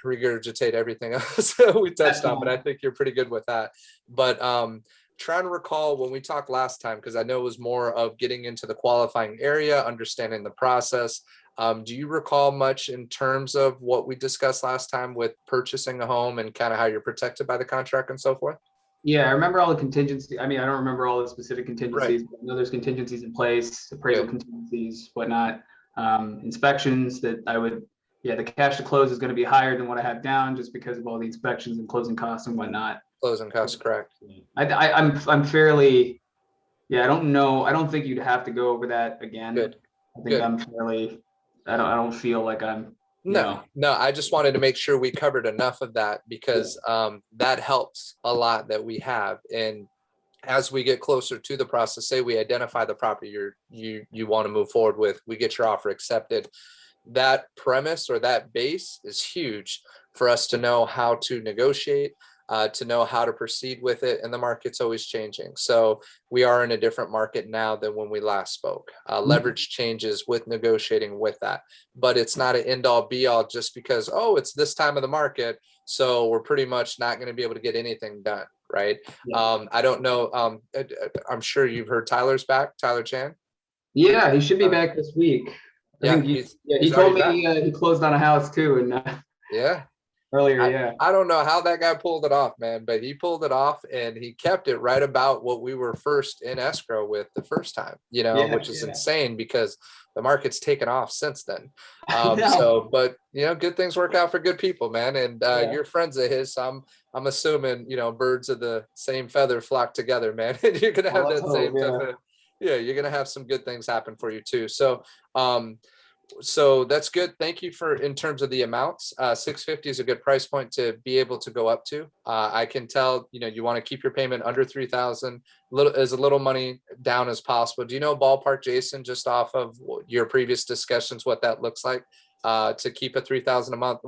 regurgitate everything else we touched on, but I think you're pretty good with that. But trying to recall when we talked last time, because I know it was more of getting into the qualifying area, understanding the process. Do you recall much in terms of what we discussed last time with purchasing a home and kind of how you're protected by the contract and so forth? Yeah, I remember all the contingencies. I mean, I don't remember all the specific contingencies, Right. but I know there's contingencies in place, appraisal contingencies, whatnot, inspections that the cash to close is going to be higher than what I have down just because of all the inspections and closing costs and whatnot. Closing costs, correct. I'm fairly, I don't know. I don't think you'd have to go over that again. Good. I think I'm fairly, I don't feel like I'm, No, I just wanted to make sure we covered enough of that because that helps a lot that we have. And as we get closer to the process, say we identify the property you want to move forward with, we get your offer accepted. That premise or that base is huge for us to know how to negotiate, to know how to proceed with it. And the market's always changing. So we are in a different market now than when we last spoke. Leverage changes with negotiating with that, but it's not an end all be all just because, oh, it's this time of the market. So we're pretty much not going to be able to get anything done. Right. Yeah. I don't know. I'm sure you've heard Tyler's back, Tyler Chan. Yeah, he should be back this week. I think he told me he closed on a house too. And earlier, I don't know how that guy pulled it off, man, but he pulled it off and he kept it right about what we were first in escrow with the first time, which is insane because the market's taken off since then. But good things work out for good people, man. And you're friends of his. So I'm assuming, birds of the same feather flock together, man. And you're going to have that same type of, you're going to have some good things happen for you too. So that's good. Thank you for in terms of the amounts. 650 is a good price point to be able to go up to. I can tell, you want to keep your payment under 3,000, as little money down as possible. Do you know ballpark, Jason, just off of your previous discussions, what that looks like to keep a 3,000 a month?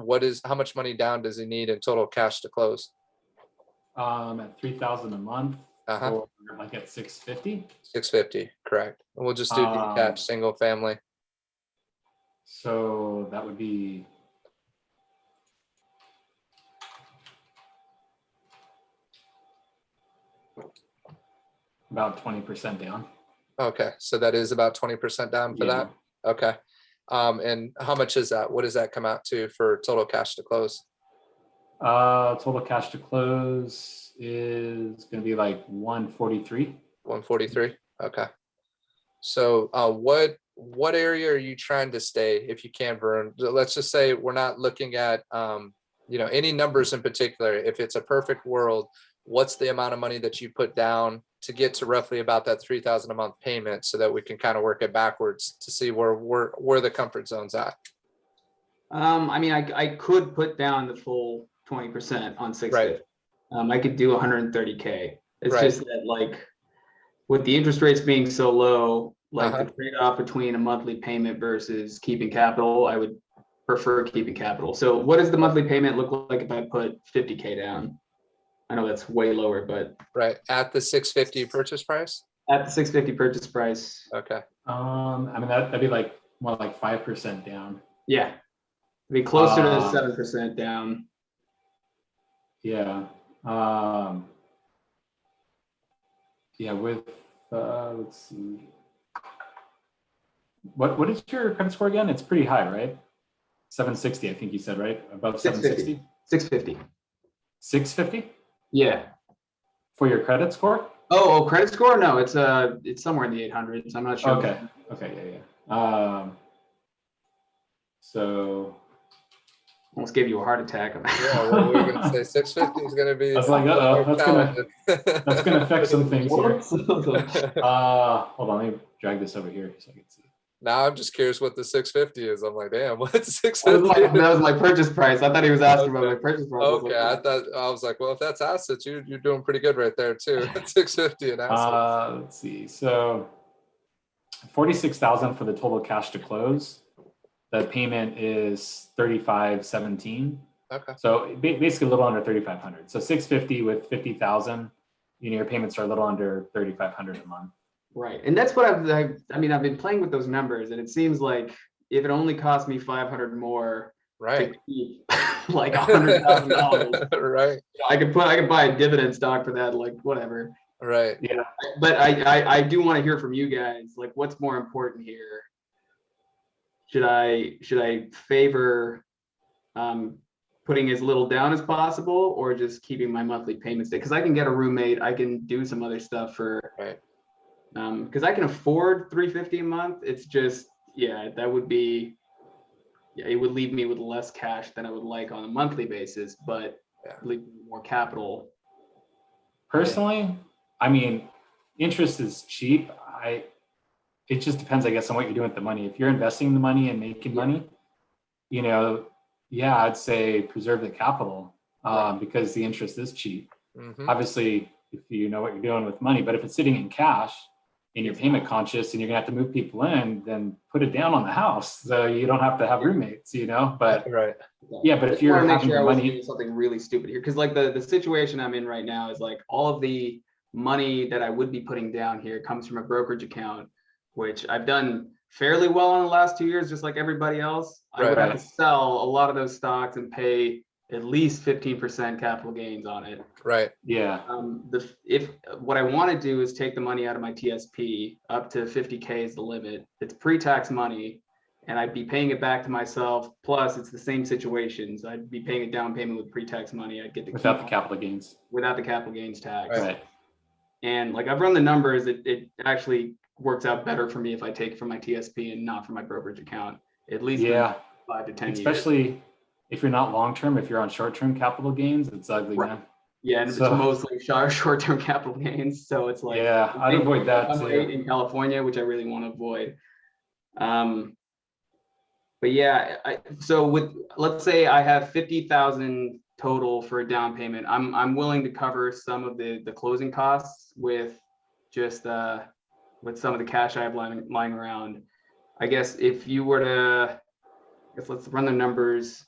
How much money down does he need in total cash to close? At 3,000 a month, or like at 650. 650, correct. And we'll just do detached single family. So that would be about 20% down. Okay, so that is about 20% down for that. Okay, and how much is that? What does that come out to for total cash to close? Total cash to close is going to be like 143. 143. Okay. So what area are you trying to stay if you can, Varun? Let's just say we're not looking at any numbers in particular. If it's a perfect world, what's the amount of money that you put down to get to roughly about that 3,000 a month payment so that we can kind of work it backwards to see where the comfort zone's at? I mean, I could put down the full 20% on 650. Right. I could do 130K. It's just that with the interest rates being so low, the trade-off between a monthly payment versus keeping capital, I would prefer keeping capital. So what does the monthly payment look like if I put 50K down? I know that's way lower, but at the 650 purchase price. At the 650 purchase price. Okay. I mean that'd be like more like 5% down. Yeah, it'd be closer to 7% down. Yeah. With let's see. What is your credit score again? It's pretty high, right? 760, I think you said, right? Above 760? 650. 650? Yeah. For your credit score? Oh, credit score? No, it's somewhere in the 800s. I'm not sure. Okay, yeah. So almost gave you a heart attack. Yeah, well, we were going to say 650 is going to be. I was like, that's gonna affect some things here. Hold on, let me drag this over here so I can see. Now I'm just curious what the 650 is. I'm like, damn, what's 650? That was my purchase price. I thought he was asking about my purchase price. Okay, I was like, well, if that's assets, you're doing pretty good right there too. 650 an asset. Let's see. So 46,000 for the total cash to close. The payment is 3517. Okay. So basically a little under 3,500. So 650 with 50,000. Your payments are a little under 3,500 a month. Right, and that's what I've been playing with those numbers, and it seems like if it only cost me 500 more Right. to keep like $100,000. Right. I could buy a dividend stock for that, like whatever. Right. Yeah. But I do want to hear from you guys. Like, what's more important here? Should I favor putting as little down as possible, or just keeping my monthly payments? Because I can get a roommate, I can do some other stuff for, Right. because I can afford $350 a month. It's just, yeah, that would be, yeah, it would leave me with less cash than I would like on a monthly basis, but leave me more capital. Personally, I mean, interest is cheap. It just depends, I guess, on what you're doing with the money. If you're investing the money and making money, you know, yeah, I'd say preserve the capital because the interest is cheap. Obviously, if you know what you're doing with money, but if it's sitting in cash and you're payment conscious and you're gonna have to move people in, then put it down on the house so you don't have to have roommates, you know. But yeah, but if you're having the money, doing something really stupid here, because like the situation I'm in right now is like all of the money that I would be putting down here comes from a brokerage account, which I've done fairly well in the last 2 years, just like everybody else. I would have to sell a lot of those stocks and pay at least 15% capital gains on it. Right. Yeah. If what I want to do is take the money out of my TSP up to 50K is the limit. It's pre-tax money, and I'd be paying it back to myself. Plus, it's the same situations. I'd be paying a down payment with pre-tax money. I'd get to without the capital gains. Without the capital gains tax. Right. And like I've run the numbers, it actually works out better for me if I take it from my TSP and not from my brokerage account. At least 5 to 10 years. Especially if you're not long-term, if you're on short-term capital gains, it's ugly, man. Yeah, and so, it's mostly short-term capital gains. So it's like, yeah, I'd avoid that too. In California, which I really want to avoid. But yeah, so let's say I have 50,000 total for a down payment. I'm willing to cover some of the closing costs with just with some of the cash I have lying around. I guess if you were to, let's run the numbers.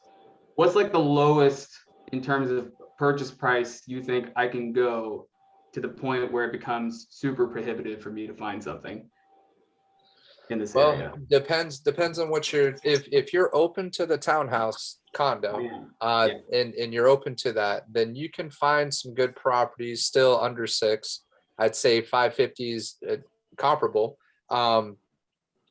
What's like the lowest in terms of purchase price you think I can go to the point where it becomes super prohibitive for me to find something in this area? Depends on what if you're open to the townhouse condo, and you're open to that, then you can find some good properties still under 6. I'd say 550s comparable.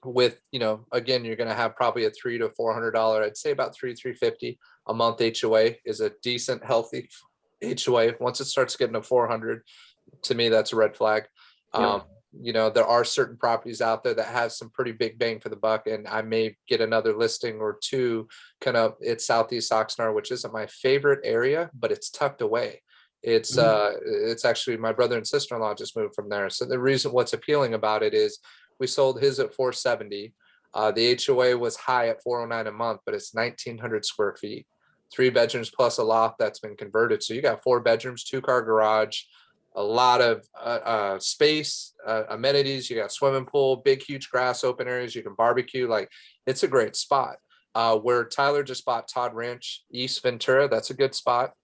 With, you know, again, you're going to have probably a $300 to $400. I'd say about $350 a month HOA is a decent, healthy HOA. Once it starts getting to 400, to me, that's a red flag. You know, there are certain properties out there that have some pretty big bang for the buck, and I may get another listing or two kind of. It's Southeast Oxnard, which isn't my favorite area, but it's tucked away. It's actually my brother and sister-in-law just moved from there. So the reason what's appealing about it is we sold his at 470. The HOA was high at 409 a month, but it's 1,900 square feet, 3 bedrooms plus a loft that's been converted. So you got 4 bedrooms, 2-car garage, a lot of space, amenities. You got swimming pool, big, huge grass, open areas. You can barbecue. Like, it's a great spot. Where Tyler just bought Todd Ranch, East Ventura, that's a good spot.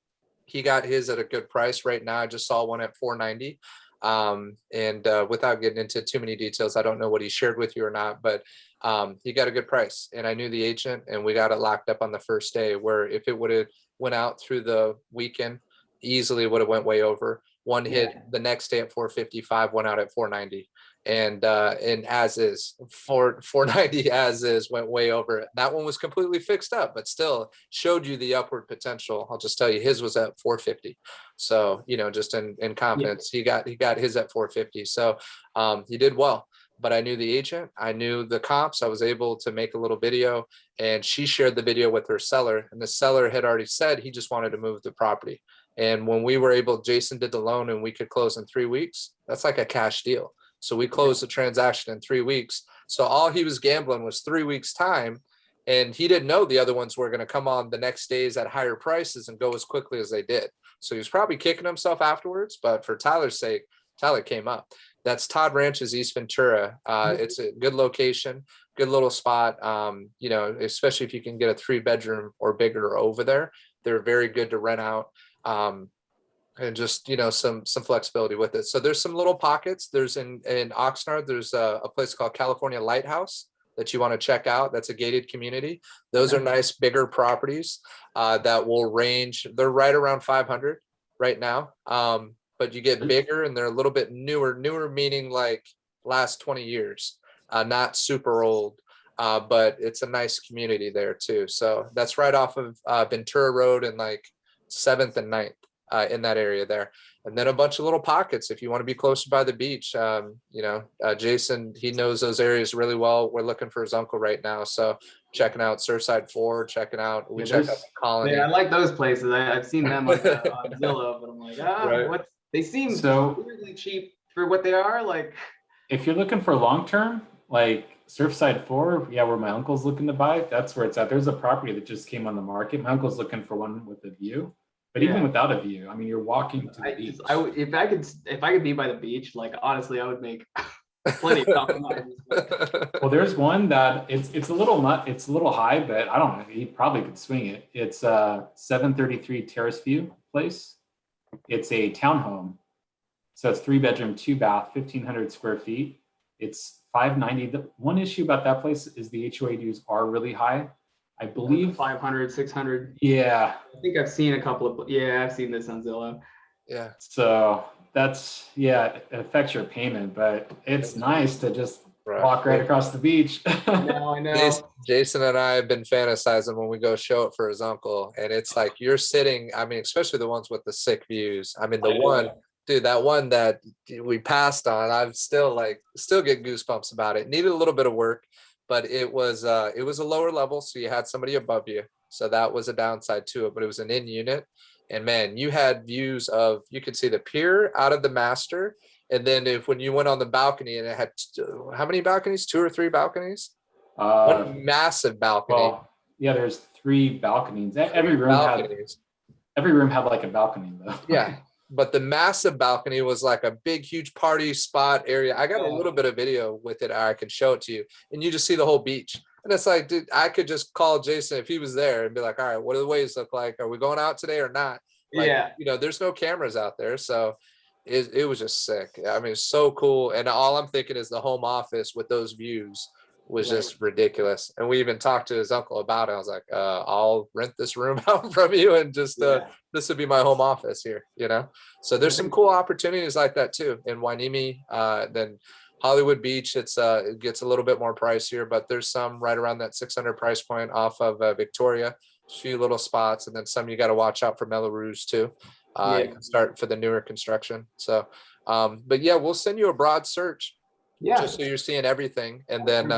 He got his at a good price right now. I just saw one at 490. And without getting into too many details, I don't know what he shared with you or not, but he got a good price, and I knew the agent, and we got it locked up on the first day, where if it would have went out through the weekend, easily would have went way over. One hit the next day at 455, went out at 490. And as is 490 as is went way over. That one was completely fixed up, but still showed you the upward potential. I'll just tell you, his was at 450. So, you know, just in confidence, he got his at 450. So he did well. But I knew the agent, I knew the comps. I was able to make a little video, and she shared the video with her seller, and the seller had already said he just wanted to move the property. And when we were able, Jason did the loan and we could close in 3 weeks. That's like a cash deal. So we closed the transaction in 3 weeks. So all he was gambling was 3 weeks time. And he didn't know the other ones were going to come on the next days at higher prices and go as quickly as they did. So he was probably kicking himself afterwards, but for Tyler's sake, Tyler came up. That's Todd Ranch's East Ventura. It's a good location, good little spot. You know, especially if you can get a 3-bedroom or bigger over there, they're very good to rent out. And just, you know, some flexibility with it. So there's some little pockets. There's in Oxnard, there's a place called California Lighthouse. that you want to check out, that's a gated community. Those are nice, bigger properties that will range. They're right around 500 right now. But you get bigger and they're a little bit newer meaning like last 20 years, not super old. But it's a nice community there too. So that's right off of Ventura Road and like 7th and 9th in that area there. And then a bunch of little pockets if you want to be closer by the beach. Jason, he knows those areas really well. We're looking for his uncle right now. So checking out Surfside 4, we check out the Colony. Yeah, I like those places. I've seen them on Zillow, but I'm like, Right. They seem So weirdly cheap for what they are. Like, if you're looking for long-term, like Surfside 4, yeah, where my uncle's looking to buy, that's where it's at. There's a property that just came on the market. My uncle's looking for one with a view, but even without a view, I mean, you're walking to the beach. If I could be by the beach, like honestly, I would make plenty of money. Well, there's one that it's a little high, but I don't know. He probably could swing it. It's 733 Terrace View Place. It's a townhome. So it's 3-bedroom, 2-bath, 1,500 square feet. It's 590. The one issue about that place is the HOA dues are really high. I believe 500, 600. Yeah. I think I've seen a couple of, I've seen this on Zillow. Yeah. So it affects your payment, but it's nice to just walk right across the beach. I know. Jason and I have been fantasizing when we go show it for his uncle. And it's like you're sitting, I mean, especially the ones with the sick views. I mean, that one that we passed on, I'm still get goosebumps about it. Needed a little bit of work, but it was a lower level. So you had somebody above you. So that was a downside to it, but it was an in unit. And man, you had views you could see the pier out of the master. And then when you went on the balcony and it had how many balconies? 2 or 3 balconies? One massive balcony. Well, yeah, there's 3 balconies. Every room had like a balcony though. Yeah. But the massive balcony was like a big, huge party spot area. I got a little bit of video with it. I can show it to you. And you just see the whole beach. And it's like, dude, I could just call Jason if he was there and be like, all right, what do the waves look like? Are we going out today or not? Like, there's no cameras out there. So it was just sick. I mean, it's so cool. And all I'm thinking is the home office with those views was just ridiculous. And we even talked to his uncle about it. I was like, I'll rent this room out from you and just this would be my home office here, So there's some cool opportunities like that too in Wainimi. Then Hollywood Beach, it gets a little bit more pricier, but there's some right around that 600 price point off of Victoria, a few little spots, and then some you got to watch out for Melrose too. You can start for the newer construction. So, but yeah, we'll send you a broad search. Just so you're seeing everything. And then,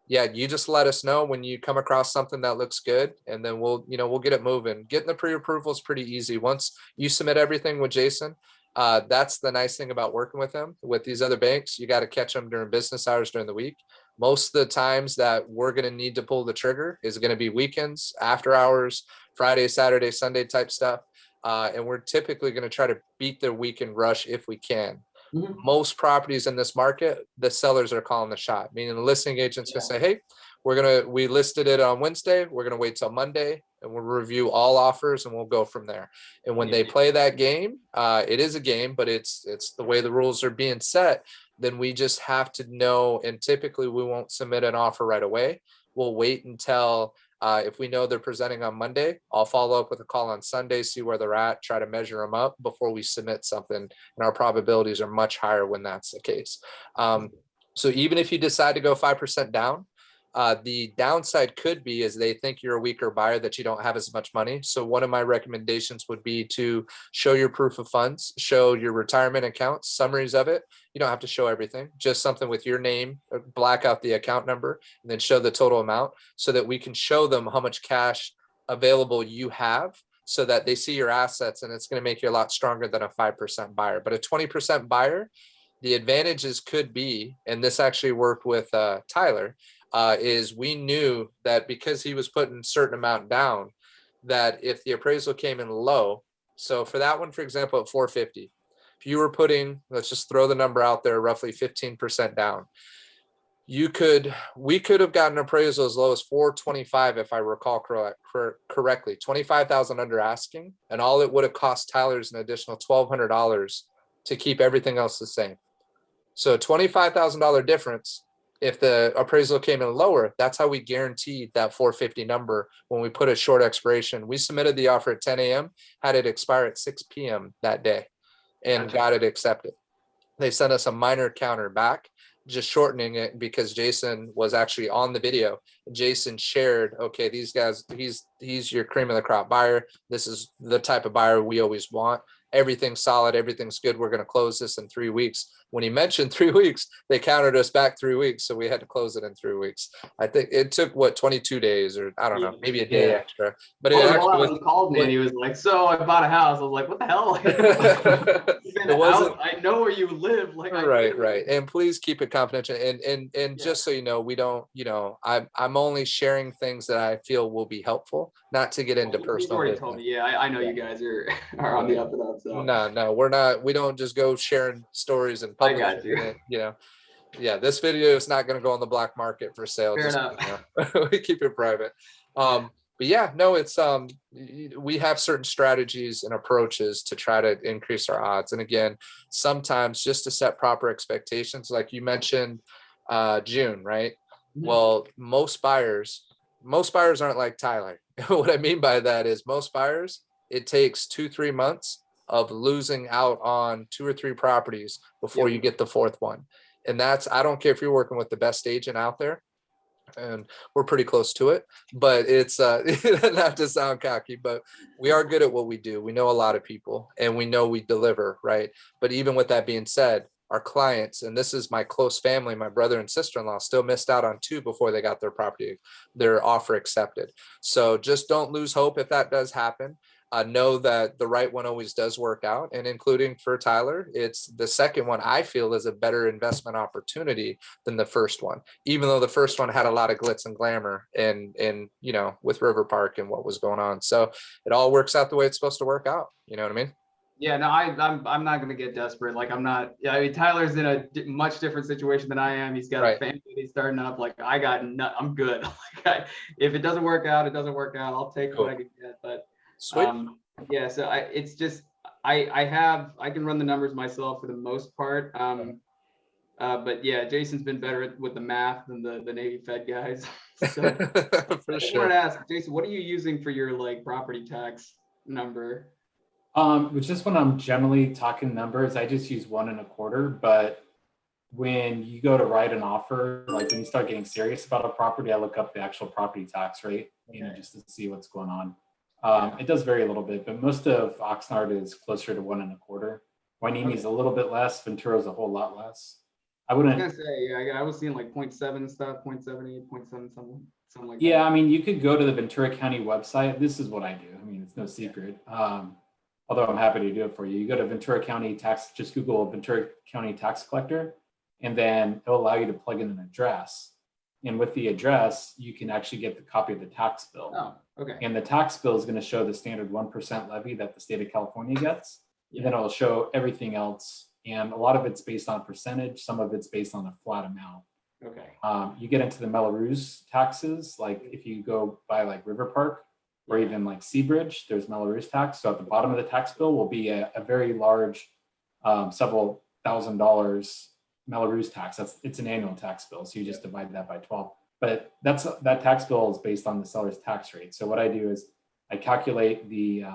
you just let us know when you come across something that looks good, and then we'll get it moving. Getting the pre-approval is pretty easy. Once you submit everything with Jason, that's the nice thing about working with him. With these other banks, you got to catch them during business hours during the week. Most of the times that we're going to need to pull the trigger is going to be weekends, after hours, Friday, Saturday, Sunday type stuff. And we're typically going to try to beat the weekend rush if we can. Mm-hmm. Most properties in this market, the sellers are calling the shot, meaning the listing agent's gonna say, hey, we listed it on Wednesday. We're going to wait till Monday and we'll review all offers and we'll go from there. And when they play that game, it is a game, but it's the way the rules are being set. Then we just have to know. And typically we won't submit an offer right away. We'll wait until if we know they're presenting on Monday, I'll follow up with a call on Sunday, see where they're at, try to measure them up before we submit something. And our probabilities are much higher when that's the case. So even if you decide to go 5% down, the downside could be is they think you're a weaker buyer, that you don't have as much money. So one of my recommendations would be to show your proof of funds, show your retirement accounts, summaries of it. You don't have to show everything, just something with your name, black out the account number, and then show the total amount so that we can show them how much cash available you have, so that they see your assets, and it's going to make you a lot stronger than a 5% buyer. But a 20% buyer, the advantages could be, and this actually worked with Tyler, is we knew that because he was putting a certain amount down, that if the appraisal came in low, so for that one, for example, at 450, if you were putting, let's just throw the number out there, roughly 15% down, we could have gotten an appraisal as low as 425, if I recall correctly, 25,000 under asking, and all it would have cost Tyler is an additional $1,200 to keep everything else the same. So $25,000 difference If the appraisal came in lower, that's how we guaranteed that 450 number when we put a short expiration. We submitted the offer at 10 a.m., had it expire at 6 p.m. that day, and Gotcha. got it accepted. They sent us a minor counter back, just shortening it because Jason was actually on the video. Jason shared, okay, these guys, he's your cream of the crop buyer. This is the type of buyer we always want. Everything's solid, everything's good. We're going to close this in 3 weeks. When he mentioned 3 weeks, they countered us back 3 weeks, so we had to close it in 3 weeks. I think it took 22 days, or I don't know, maybe a day extra. But it actually was. He called me and he was like, "So I bought a house." I was like, "What the hell?" It wasn't. I know where you live. Like, right. And please keep it confidential. And just so you know, we don't. I'm only sharing things that I feel will be helpful, not to get into personal. You've already told me. Yeah, I know you guys are on the up and up. So no, we're not. We don't just go sharing stories and I got you. Yeah, this video is not going to go on the black market for sale. Fair enough. We keep it private. But yeah, no, it's we have certain strategies and approaches to try to increase our odds. And again, sometimes just to set proper expectations, like you mentioned, June, right? Mhm. Well, most buyers aren't like Tyler. What I mean by that is most buyers, it takes 2-3 months of losing out on 2 or 3 properties before you get the 4th one. And that's, I don't care if you're working with the best agent out there, and we're pretty close to it, but it's not to sound cocky, but we are good at what we do. We know a lot of people and we know we deliver, right? But even with that being said, our clients, and this is my close family, my brother and sister-in-law, still missed out on 2 before they got their offer accepted. So just don't lose hope if that does happen. Know that the right one always does work out, and including for Tyler, it's the second one I feel is a better investment opportunity than the first one, even though the first one had a lot of glitz and glamour and with River Park and what was going on. So it all works out the way it's supposed to work out. You know what I mean? Yeah, no, I'm not gonna get desperate. Like, I'm not. Yeah, I mean, Tyler's in a much different situation than I am. He's got a family he's starting up. Like, I'm good. Like, if it doesn't work out, it doesn't work out. I'll take what I can get. But sweet. Yeah, so I can run the numbers myself for the most part. But yeah, Jason's been better with the math than the Navy Fed guys. So For I sure. wanted to ask Jason, what are you using for your like property tax number? Which is when I'm generally talking numbers, I just use 1 1/4. But when you go to write an offer, like when you start getting serious about a property, I look up the actual property tax rate, just to see what's going on. It does vary a little bit, but most of Oxnard is closer to 1 1/4. Wainimi is a little bit less. Ventura is a whole lot less. I was gonna say, yeah, I was seeing like 0.7 stuff, 0.78, 0.7 something like that. Yeah, I mean, you could go to the Ventura County website. This is what I do. I mean, it's no secret. Although I'm happy to do it for you. You go to Ventura County tax, just Google Ventura County tax collector, and then it'll allow you to plug in an address. And with the address, you can actually get the copy of the tax bill. Oh, okay. And the tax bill is going to show the standard 1% levy that the state of California gets. And then it'll show everything else. And a lot of it's based on percentage. Some of it's based on a flat amount. Okay. You get into the Melrose taxes, like if you go by like River Park or even like Seabridge, there's Melrose tax. So at the bottom of the tax bill will be a very large, several $1,000s Melrose tax. It's an annual tax bill. So you just divide that by 12. But that tax bill is based on the seller's tax rate. So what I do is I calculate the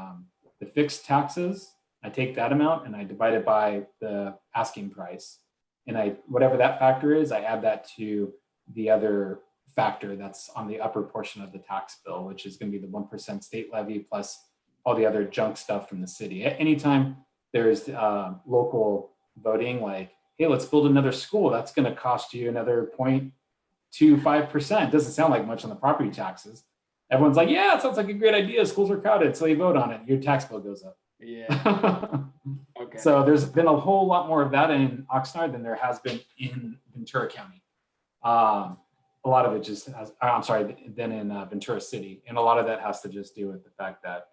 fixed taxes. I take that amount and I divide it by the asking price. And whatever that factor is, I add that to the other factor that's on the upper portion of the tax bill, which is going to be the 1% state levy plus all the other junk stuff from the city. Anytime there's local voting, like, hey, let's build another school, that's going to cost you another 0.25%. Doesn't sound like much on the property taxes. Everyone's like, yeah, it sounds like a great idea. Schools are crowded. So you vote on it. Your tax bill goes up. Yeah. Okay. So there's been a whole lot more of that in Oxnard than there has been in Ventura County. A lot of it just has, I'm sorry, than in Ventura City. And a lot of that has to just do with the fact that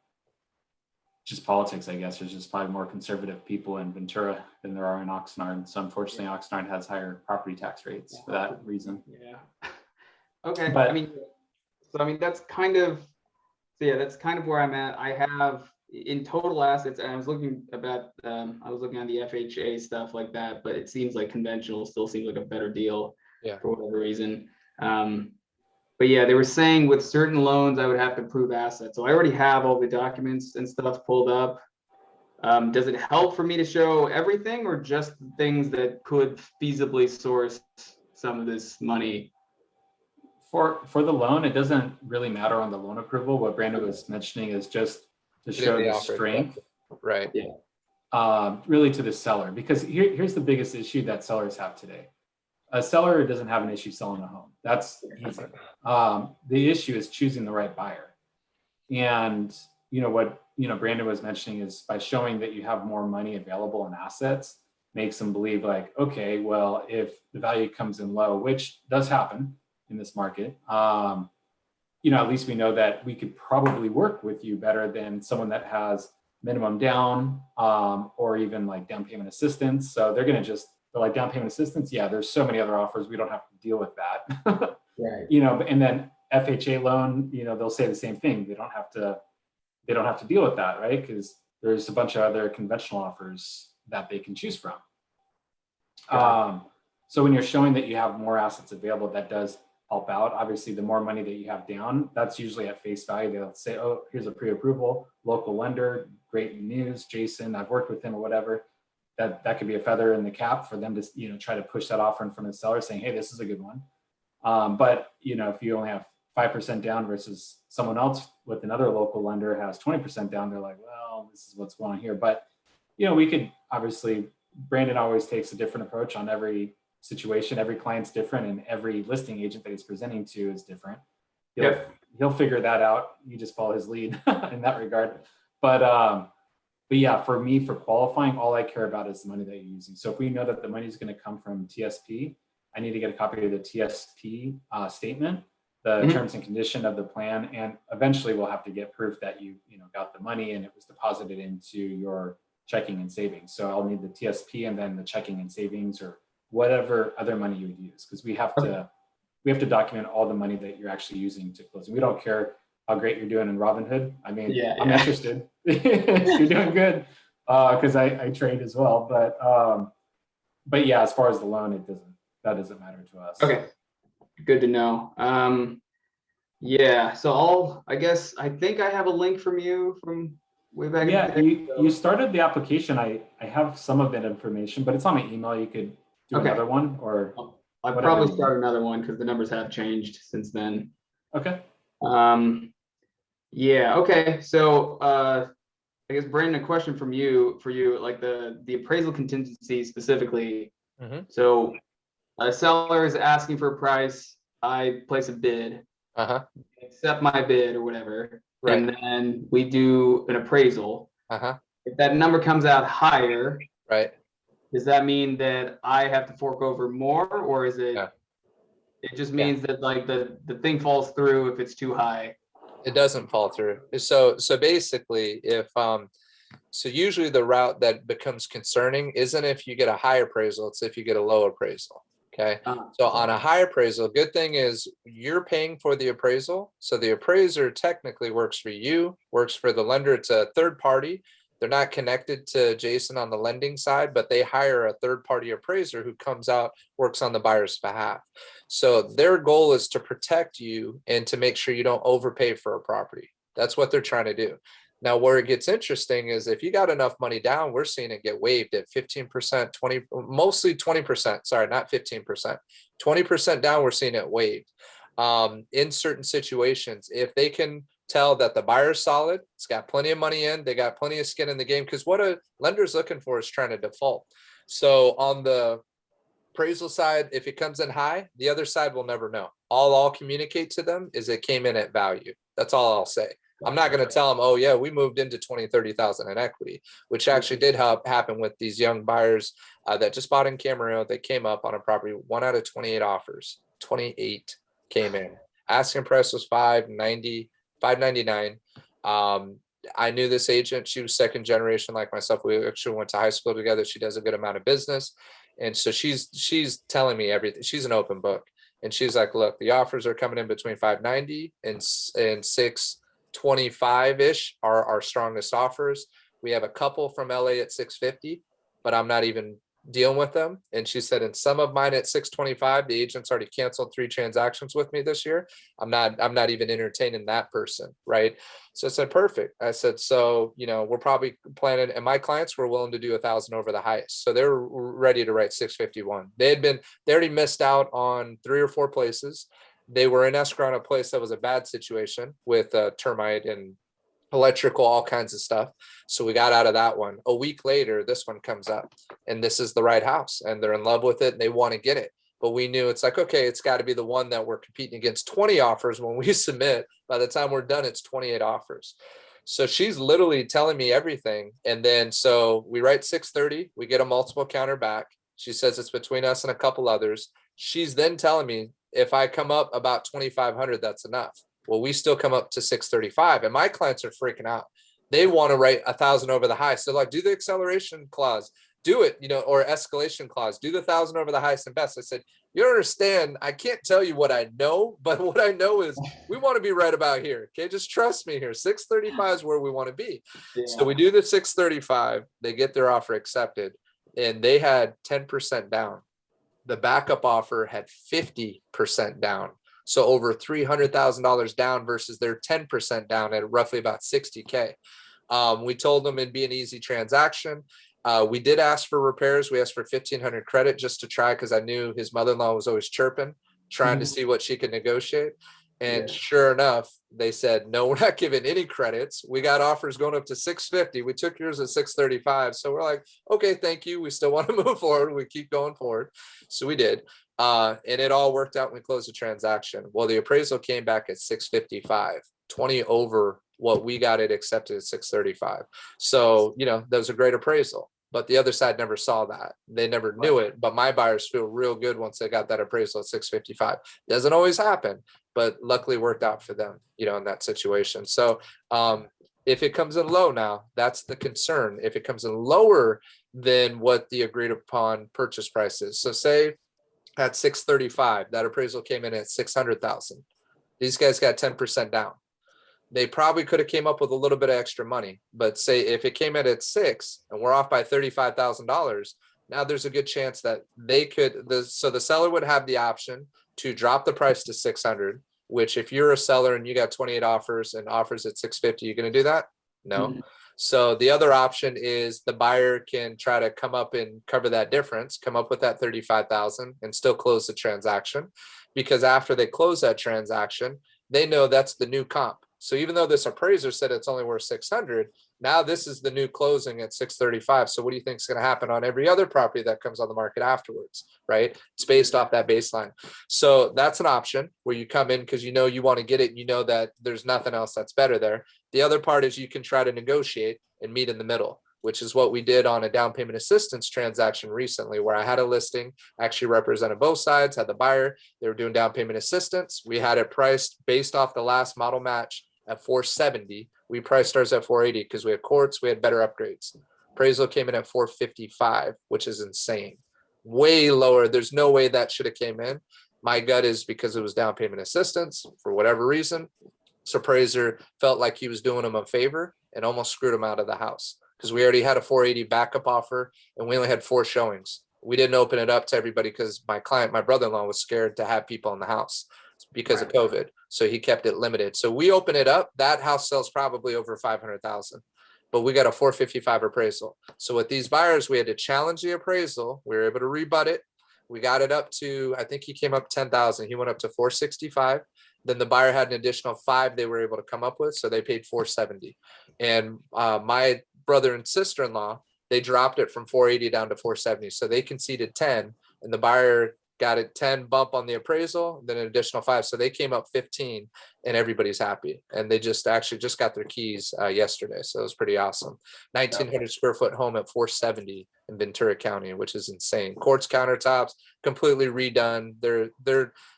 just politics, I guess. There's just probably more conservative people in Ventura than there are in Oxnard. So unfortunately, Oxnard has higher property tax rates for that reason. Yeah. Okay. But I mean, that's kind of where I'm at. I have in total assets, and I was looking on the FHA stuff like that, but it seems like conventional still seems like a better deal. Yeah. for whatever reason. But yeah, they were saying with certain loans, I would have to prove assets. So I already have all the documents and stuff pulled up. Does it help for me to show everything or just the things that could feasibly source some of this money? For the loan, it doesn't really matter on the loan approval. What Brandon was mentioning is just to show the strength, right? Yeah. Really to the seller, because here's the biggest issue that sellers have today. A seller doesn't have an issue selling a home. That's easy. The issue is choosing the right buyer. And what Brandon was mentioning is by showing that you have more money available in assets makes them believe like, okay, well, if the value comes in low, which does happen in this market, at least we know that we could probably work with you better than someone that has minimum down or even like down payment assistance. So they're like down payment assistance. Yeah, there's so many other offers. We don't have to deal with that. Right. And then FHA loan, they'll say the same thing. They don't have to deal with that, right? Because there's a bunch of other conventional offers that they can choose from. So when you're showing that you have more assets available, that does help out. Obviously, the more money that you have down, that's usually at face value. They'll say, oh, here's a pre-approval, local lender, great news, Jason, I've worked with him or whatever. That could be a feather in the cap for them to try to push that offer in front of the seller saying, hey, this is a good one. But if you only have 5% down versus someone else with another local lender has 20% down, they're like, well, this is what's going on here. But we could obviously, Brandon always takes a different approach on every situation. Every client's different, and every listing agent that he's presenting to is different. He'll figure that out. You just follow his lead in that regard. But yeah, for me, for qualifying, all I care about is the money that you're using. So if we know that the money is going to come from TSP, I need to get a copy of the TSP statement, the terms and condition of the plan, and eventually we'll have to get proof that you got the money and it was deposited into your checking and savings. So I'll need the TSP and then the checking and savings or whatever other money you would use, because we have to document all the money that you're actually using to close. And we don't care how great you're doing in Robinhood. I mean, I'm interested. You're doing good because I trade as well. But yeah, as far as the loan, that doesn't matter to us. Okay, good to know. Yeah, so I think I have a link from you from way back. Yeah, you started the application. I have some of that information, but it's on my email. You could do another one, or I'll probably start another one because the numbers have changed since then. Okay. Yeah. Okay. So I guess Brandon, a question for you, like the appraisal contingency specifically. So a seller is asking for a price. I place a bid. Accept my bid or whatever, and then we do an appraisal. If that number comes out higher, does that mean that I have to fork over more, or is it? It just means that like the thing falls through if it's too high. It doesn't fall through. So basically, if so usually the route that becomes concerning isn't if you get a high appraisal, it's if you get a low appraisal. Okay. So on a high appraisal, good thing is you're paying for the appraisal. So the appraiser technically works for you, works for the lender. It's a third party. They're not connected to Jason on the lending side, but they hire a third party appraiser who comes out, works on the buyer's behalf. So their goal is to protect you and to make sure you don't overpay for a property. That's what they're trying to do. Now, where it gets interesting is if you got enough money down, we're seeing it get waived at 15%, 20, mostly 20%. Sorry, not 15%, 20% down. We're seeing it waived in certain situations. If they can tell that the buyer's solid, it's got plenty of money in, they got plenty of skin in the game, because what a lender's looking for is trying to default. So on the appraisal side, if it comes in high, the other side will never know. All I'll communicate to them is it came in at value. That's all I'll say. I'm not going to tell them, oh yeah, we moved into 20, 30,000 in equity, which actually did happen with these young buyers that just bought in Camarillo. They came up on a property, 1 out of 28 offers, 28 came in. Asking price was $590, $599. I knew this agent. She was second generation like myself. We actually went to high school together. She does a good amount of business. And so she's telling me everything. She's an open book. And she's like, look, the offers are coming in between 590 and 625-ish are our strongest offers. We have a couple from LA at 650, but I'm not even dealing with them. And she said, in some of mine at 625, the agent's already canceled 3 transactions with me this year. I'm not even entertaining that person. Right. So I said, perfect. I said, so, we're probably planning, and my clients were willing to do 1,000 over the highest. So they were ready to write 651. They already missed out on 3 or 4 places. They were in escrow on a place that was a bad situation with termite and electrical, all kinds of stuff. So we got out of that one. A week later, this one comes up, and this is the right house, and they're in love with it and they want to get it. But we knew it's like, okay, it's got to be the one that we're competing against 20 offers. When we submit, by the time we're done, it's 28 offers. So she's literally telling me everything. And then, so we write 630, we get a multiple counter back. She says it's between us and a couple others. She's then telling me, if I come up about 2,500, that's enough. Well, we still come up to 635, and my clients are freaking out. They want to write 1,000 over the high. So like, do the acceleration clause, do it, or escalation clause, do the 1,000 over the highest and best. I said, you don't understand. I can't tell you what I know, but what I know is we want to be right about here. Okay. Just trust me here. 635 is where we want to be. Yeah. So we do the 635, they get their offer accepted, and they had 10% down. The backup offer had 50% down. So over $300,000 down versus their 10% down at roughly about 60K. We told them it'd be an easy transaction. We did ask for repairs. We asked for 1,500 credit just to try, because I knew his mother-in-law was always chirping, trying to see what she could negotiate. And sure enough, they said, no, we're not giving any credits. We got offers going up to 650. We took yours at 635. So we're like, okay, thank you. We still want to move forward. We keep going forward. So we did. And it all worked out when we closed the transaction. Well, the appraisal came back at 655, 20 over what we got it accepted at 635. So, that was a great appraisal, but the other side never saw that. They never knew it. But my buyers feel real good once they got that appraisal at 655. Doesn't always happen, but luckily worked out for them, in that situation. So, if it comes in low now, that's the concern. If it comes in lower than what the agreed upon purchase price is. So say at 635, that appraisal came in at 600,000. These guys got 10% down. They probably could have came up with a little bit of extra money, but say if it came in at 6 and we're off by $35,000, now there's a good chance that they could, so the seller would have the option to drop the price to 600, which if you're a seller and you got 28 offers and offers at 650, you're going to do that? No. Mm-hmm. So the other option is the buyer can try to come up and cover that difference, come up with that 35,000 and still close the transaction, because after they close that transaction, they know that's the new comp. So even though this appraiser said it's only worth 600, now this is the new closing at 635. So what do you think is going to happen on every other property that comes on the market afterwards, right? It's based off that baseline. So that's an option where you come in because you want to get it. You know that there's nothing else that's better there. The other part is you can try to negotiate and meet in the middle, which is what we did on a down payment assistance transaction recently, where I had a listing, actually represented both sides, had the buyer, they were doing down payment assistance. We had it priced based off the last model match at 470. We priced ours at 480 because we had courts, we had better upgrades. Appraisal came in at 455, which is insane. Way lower. There's no way that should have came in. My gut is because it was down payment assistance for whatever reason. So appraiser felt like he was doing him a favor and almost screwed him out of the house, because we already had a 480 backup offer and we only had 4 showings. We didn't open it up to everybody because my brother-in-law was scared to have people in the house because of COVID. So he kept it limited. So we open it up. That house sells probably over 500,000, but we got a 455 appraisal. So with these buyers, we had to challenge the appraisal. We were able to rebut it. We got it up to, I think he came up 10,000. He went up to 465. Then the buyer had an additional 5 they were able to come up with. So they paid 470. And my brother and sister-in-law, they dropped it from 480 down to 470. So they conceded 10 and the buyer got a 10 bump on the appraisal, then an additional 5. So they came up 15 and everybody's happy. And they just got their keys yesterday. So it was pretty awesome. 1,900 square foot home at 470 in Ventura County, which is insane. Quartz countertops, completely redone.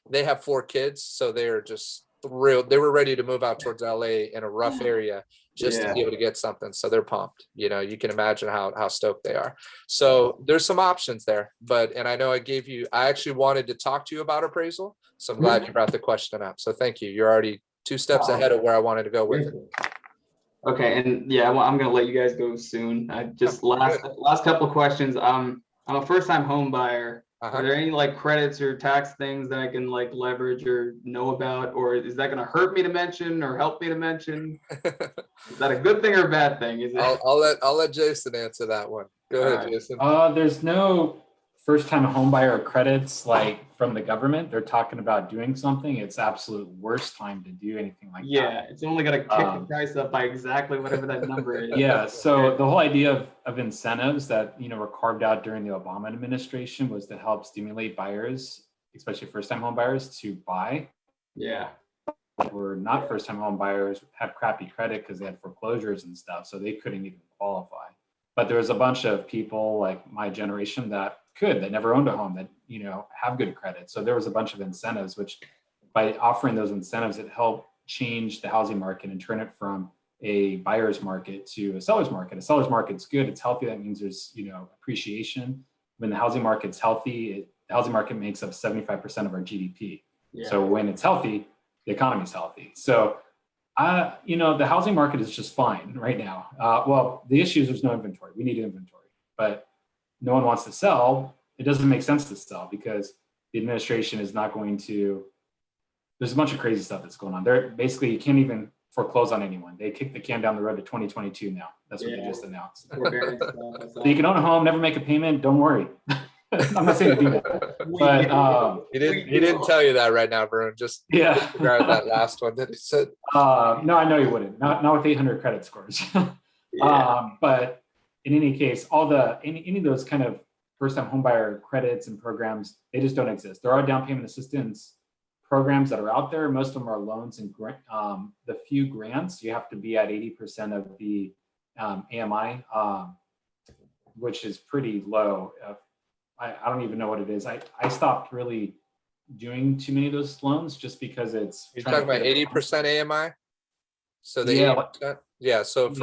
They have 4 kids. So they're just thrilled. They were ready to move out towards LA in a rough area just to be able to get something. So they're pumped. You can imagine how stoked they are. So there's some options there, and I know I actually wanted to talk to you about appraisal. So I'm glad you brought the question up. So thank you. You're already 2 steps ahead of where I wanted to go with it. Okay. And yeah, well, I'm going to let you guys go soon. I just last couple of questions. I'm a first time home buyer. Uh-huh. Are there any like credits or tax things that I can like leverage or know about, or is that going to hurt me to mention or help me to mention? Is that a good thing or a bad thing? Is it? I'll let Jason answer that one. Go All ahead, right. Jason. There's no first-time home buyer credits like from the government. They're talking about doing something. It's absolute worst time to do anything like that. Yeah, it's only going to kick the price up by exactly whatever that number is. Yeah. So the whole idea of incentives that were carved out during the Obama administration was to help stimulate buyers, especially first-time home buyers, to buy. Yeah. Were not first-time home buyers, had crappy credit because they had foreclosures and stuff, so they couldn't even qualify. But there was a bunch of people like my generation that never owned a home, that have good credit. So there was a bunch of incentives, which by offering those incentives, it helped change the housing market and turn it from a buyer's market to a seller's market. A seller's market's good, it's healthy. That means there's appreciation. When the housing market's healthy, the housing market makes up 75% of our GDP. Yeah. So when it's healthy, the economy's healthy. So the housing market is just fine right now. Well, the issue is there's no inventory. We need inventory, but no one wants to sell. It doesn't make sense to sell because the administration is not going to. There's a bunch of crazy stuff that's going on. There, basically, you can't even foreclose on anyone. They kick the can down the road to 2022 now. That's what they just announced. So you can own a home, never make a payment. Don't worry. I'm not saying to do that, but he didn't tell you that right now, Varun. Just disregard that last one that he said. No, I know you wouldn't. Not with 800 credit scores. But in any case, any of those kind of first-time homebuyer credits and programs, they just don't exist. There are down payment assistance programs that are out there. Most of them are loans and the few grants. You have to be at 80% of the AMI, which is pretty low. I don't even know what it is. I stopped really doing too many of those loans just because it's. You're talking about 80% AMI? So the 80%? Yeah. So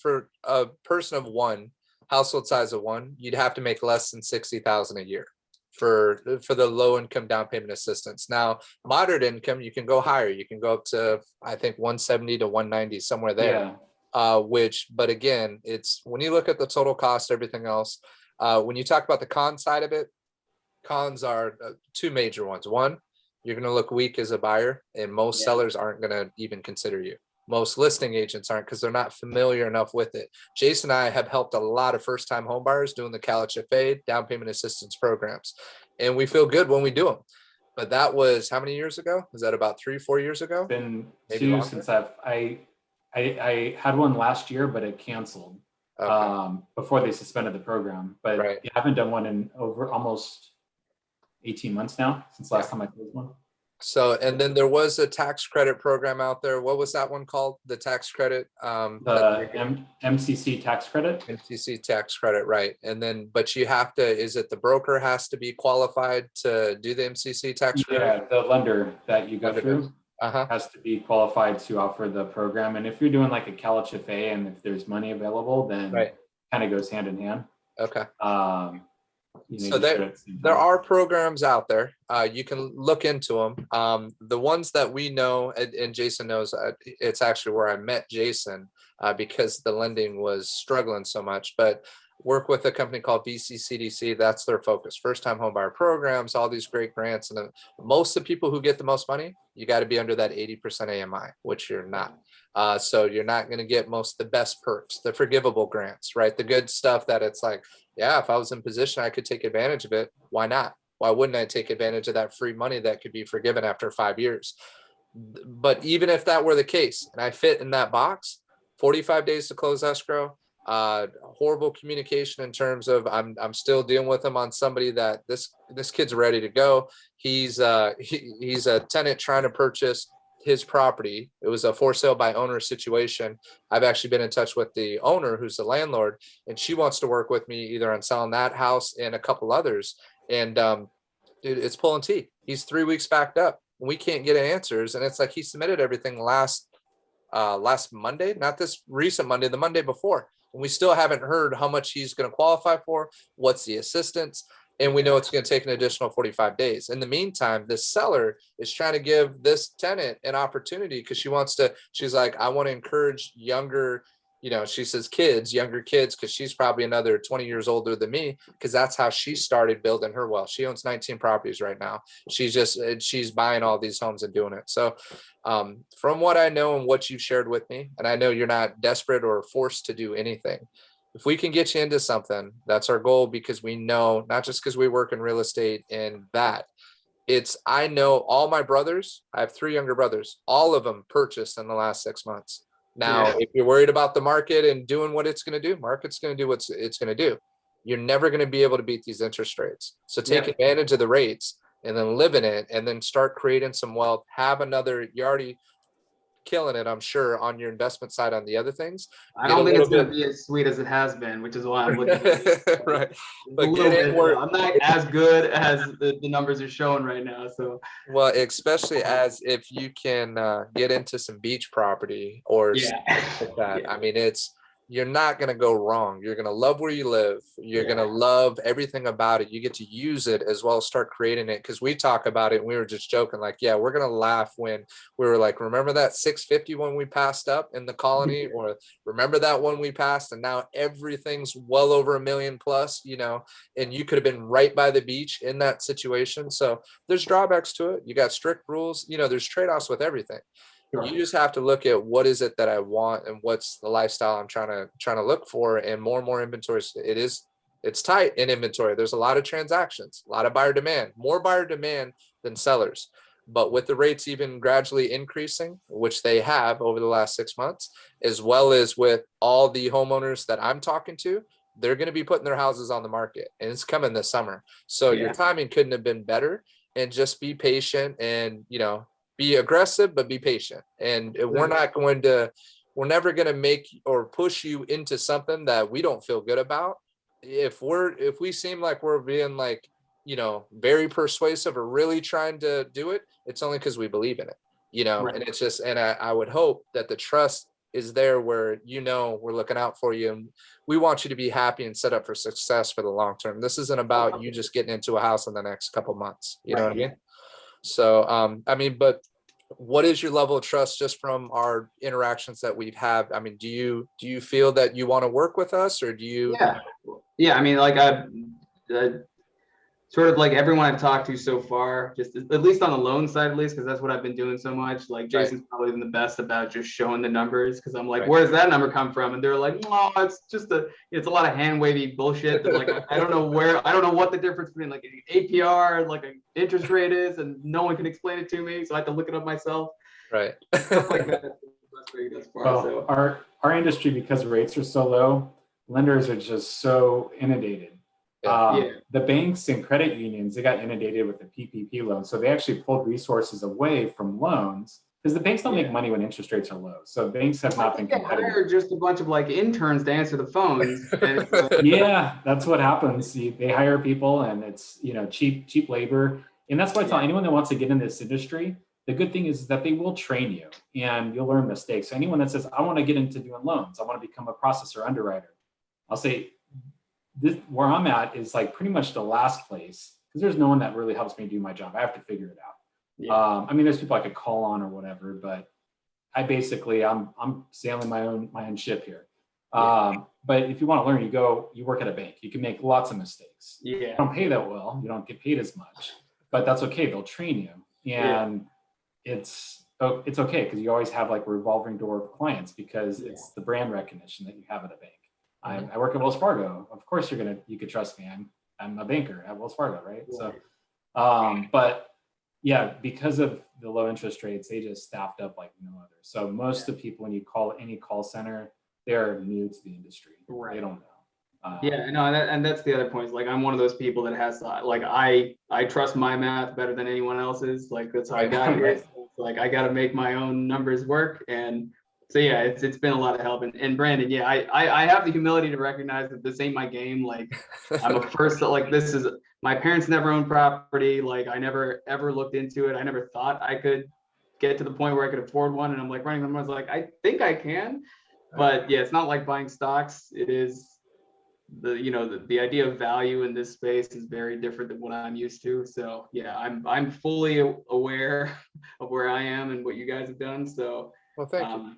for a person of one, household size of one, you'd have to make less than $60,000 a year for the low income down payment assistance. Now, moderate income, you can go higher. You can go up to, I think, 170 to 190, somewhere there. Yeah. But again, it's when you look at the total cost, everything else. When you talk about the con side of it, cons are two major ones. One, you're going to look weak as a buyer, and most sellers aren't going to even consider you. Most listing agents aren't, because they're not familiar enough with it. Jason and I have helped a lot of first-time home buyers doing the CalHFA down payment assistance programs, and we feel good when we do them. But that was how many years ago? Was that about 3-4 years ago? It's been maybe two longer? Since I had one last year, but it canceled. Okay. Before they suspended the program, but I haven't done one in over almost 18 months now since last time I did one. So, and then there was a tax credit program out there. What was that one called? The tax credit? The MCC tax credit. MCC tax credit, right? And then, but you have to. Is it the broker has to be qualified to do the MCC tax credit? Yeah, the lender that you go through. Has to be qualified to offer the program. And if you're doing like a CalHFA and if there's money available, then it kind of goes hand in hand. Okay. So there are programs out there. You can look into them. The ones that we know, and Jason knows, it's actually where I met Jason because the lending was struggling so much, but work with a company called VCCDC. That's their focus. First-time homebuyer programs, all these great grants. And most of the people who get the most money, you got to be under that 80% AMI, which you're not. So you're not going to get most of the best perks, the forgivable grants, right? The good stuff that it's like, yeah, if I was in position, I could take advantage of it. Why not? Why wouldn't I take advantage of that free money that could be forgiven after 5 years? But even if that were the case, and I fit in that box, 45 days to close escrow, horrible communication in terms of I'm still dealing with him on somebody that this kid's ready to go. He's a tenant trying to purchase his property. It was a for sale by owner situation. I've actually been in touch with the owner who's the landlord, and she wants to work with me either on selling that house and a couple others. And it's pulling teeth. He's 3 weeks backed up. We can't get answers, and it's like he submitted everything last Monday, not this recent Monday, the Monday before. And we still haven't heard how much he's going to qualify for, what's the assistance, and we know it's going to take an additional 45 days. In the meantime, this seller is trying to give this tenant an opportunity because she's like, I want to encourage younger she says kids, younger kids, because she's probably another 20 years older than me, because that's how she started building her wealth. She owns 19 properties right now. She's buying all these homes and doing it. So from what I know and what you've shared with me, and I know you're not desperate or forced to do anything, if we can get you into something, that's our goal, because we know, not just because we work in real estate and that, I know all my brothers, I have 3 younger brothers, all of them purchased in the last 6 months. Now, if you're worried about the market and doing what it's going to do, market's going to do what it's going to do. You're never going to be able to beat these interest rates. So take advantage of the rates and then live in it, and then start creating some wealth. You're already killing it, I'm sure, on your investment side on the other things. I don't think it's going to be as sweet as it has been, which is why I'm looking at right. But I'm not as good as the numbers are showing right now. So, well, especially as if you can get into some beach property or something like that. I mean, you're not going to go wrong. You're going to love where you live. You're going to love everything about it. You get to use it as well as start creating it. Because we talk about it and we were just joking, like, yeah, we're going to laugh when we were like, remember that 650 when we passed up in the colony, or remember that one we passed, and now everything's well over $1 million plus, and you could have been right by the beach in that situation. So there's drawbacks to it. You got strict rules, there's trade-offs with everything. Sure. You just have to look at what is it that I want and what's the lifestyle I'm trying to look for. And more inventories. It's tight in inventory. There's a lot of transactions, a lot of buyer demand, more buyer demand than sellers. But with the rates even gradually increasing, which they have over the last 6 months, as well as with all the homeowners that I'm talking to, they're going to be putting their houses on the market, and it's coming this summer. So your timing couldn't have been better. And just be patient and, be aggressive, but be patient. And we're never going to make or push you into something that we don't feel good about. If we seem like we're being like, very persuasive or really trying to do it, it's only because we believe in it, and it's just, and I would hope that the trust is there where, we're looking out for you, and we want you to be happy and set up for success for the long term. This isn't about you just getting into a house in the next couple months. You know what I mean? So, but what is your level of trust just from our interactions that we've had? I mean, do you feel that you want to work with us, or do you? Yeah. I mean, like I sort of like everyone I've talked to so far, just at least on the loan side, at least, because that's what I've been doing so much. Like Jason's probably been the best about just showing the numbers, because I'm like, where does that number come from? And they're like, no, it's just it's a lot of hand wavy bullshit that, like, I don't know what the difference between like an APR and like an interest rate is, and no one can explain it to me, so I have to look it up myself. Right. Stuff like that. Well, our industry, because rates are so low, lenders are just so inundated. The banks and credit unions, they got inundated with the PPP loan. So they actually pulled resources away from loans, because the banks don't make money when interest rates are low. So banks have not been competitive. They hire just a bunch of like interns to answer the phones. Yeah, that's what happens. They hire people, and it's, cheap labor. And that's why I tell anyone that wants to get in this industry, the good thing is that they will train you and you'll learn mistakes. So anyone that says, I want to get into doing loans, I want to become a processor underwriter, I'll say, where I'm at is like pretty much the last place, because there's no one that really helps me do my job. I have to figure it out. I mean, there's people I could call on or whatever, but I basically, I'm sailing my own ship here. But if you want to learn, you work at a bank. You can make lots of mistakes. You don't pay that well. You don't get paid as much, but that's okay. They'll train you, and it's okay, because you always have like a revolving door of clients, because it's the brand recognition that you have at a bank. I work at Wells Fargo. Of course, you could trust me. I'm a banker at Wells Fargo, right? So, but yeah, because of the low interest rates, they just staffed up like no other. So most of the people, when you call any call center, they're new to the industry. Right. They don't know. And that's the other point. Is like, I'm one of those people that has like, I trust my math better than anyone else's. Like, that's how I got here. So, like, I got to make my own numbers work. And so yeah, it's been a lot of help. And Brandon, I have the humility to recognize that this ain't my game. Like, I'm a first, like, this is, my parents never owned property. Like, I never ever looked into it. I never thought I could get to the point where I could afford one. And I'm like running them. I was like, I think I can, but yeah, it's not like buying stocks. It is the idea of value in this space is very different than what I'm used to. So yeah, I'm fully aware of where I am and what you guys have done. So well, thank you.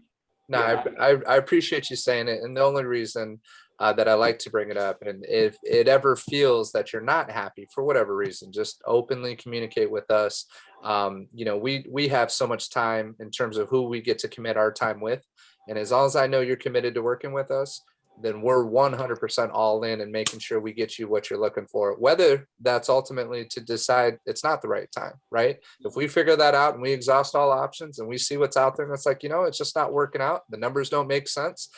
No, Yeah. I appreciate you saying it. And the only reason that I like to bring it up, and if it ever feels that you're not happy for whatever reason, just openly communicate with us. We have so much time in terms of who we get to commit our time with. And as long as I know you're committed to working with us, then we're 100% all in and making sure we get you what you're looking for, whether that's ultimately to decide it's not the right time, right? If we figure that out and we exhaust all options and we see what's out there and it's like, it's just not working out, the numbers don't make sense,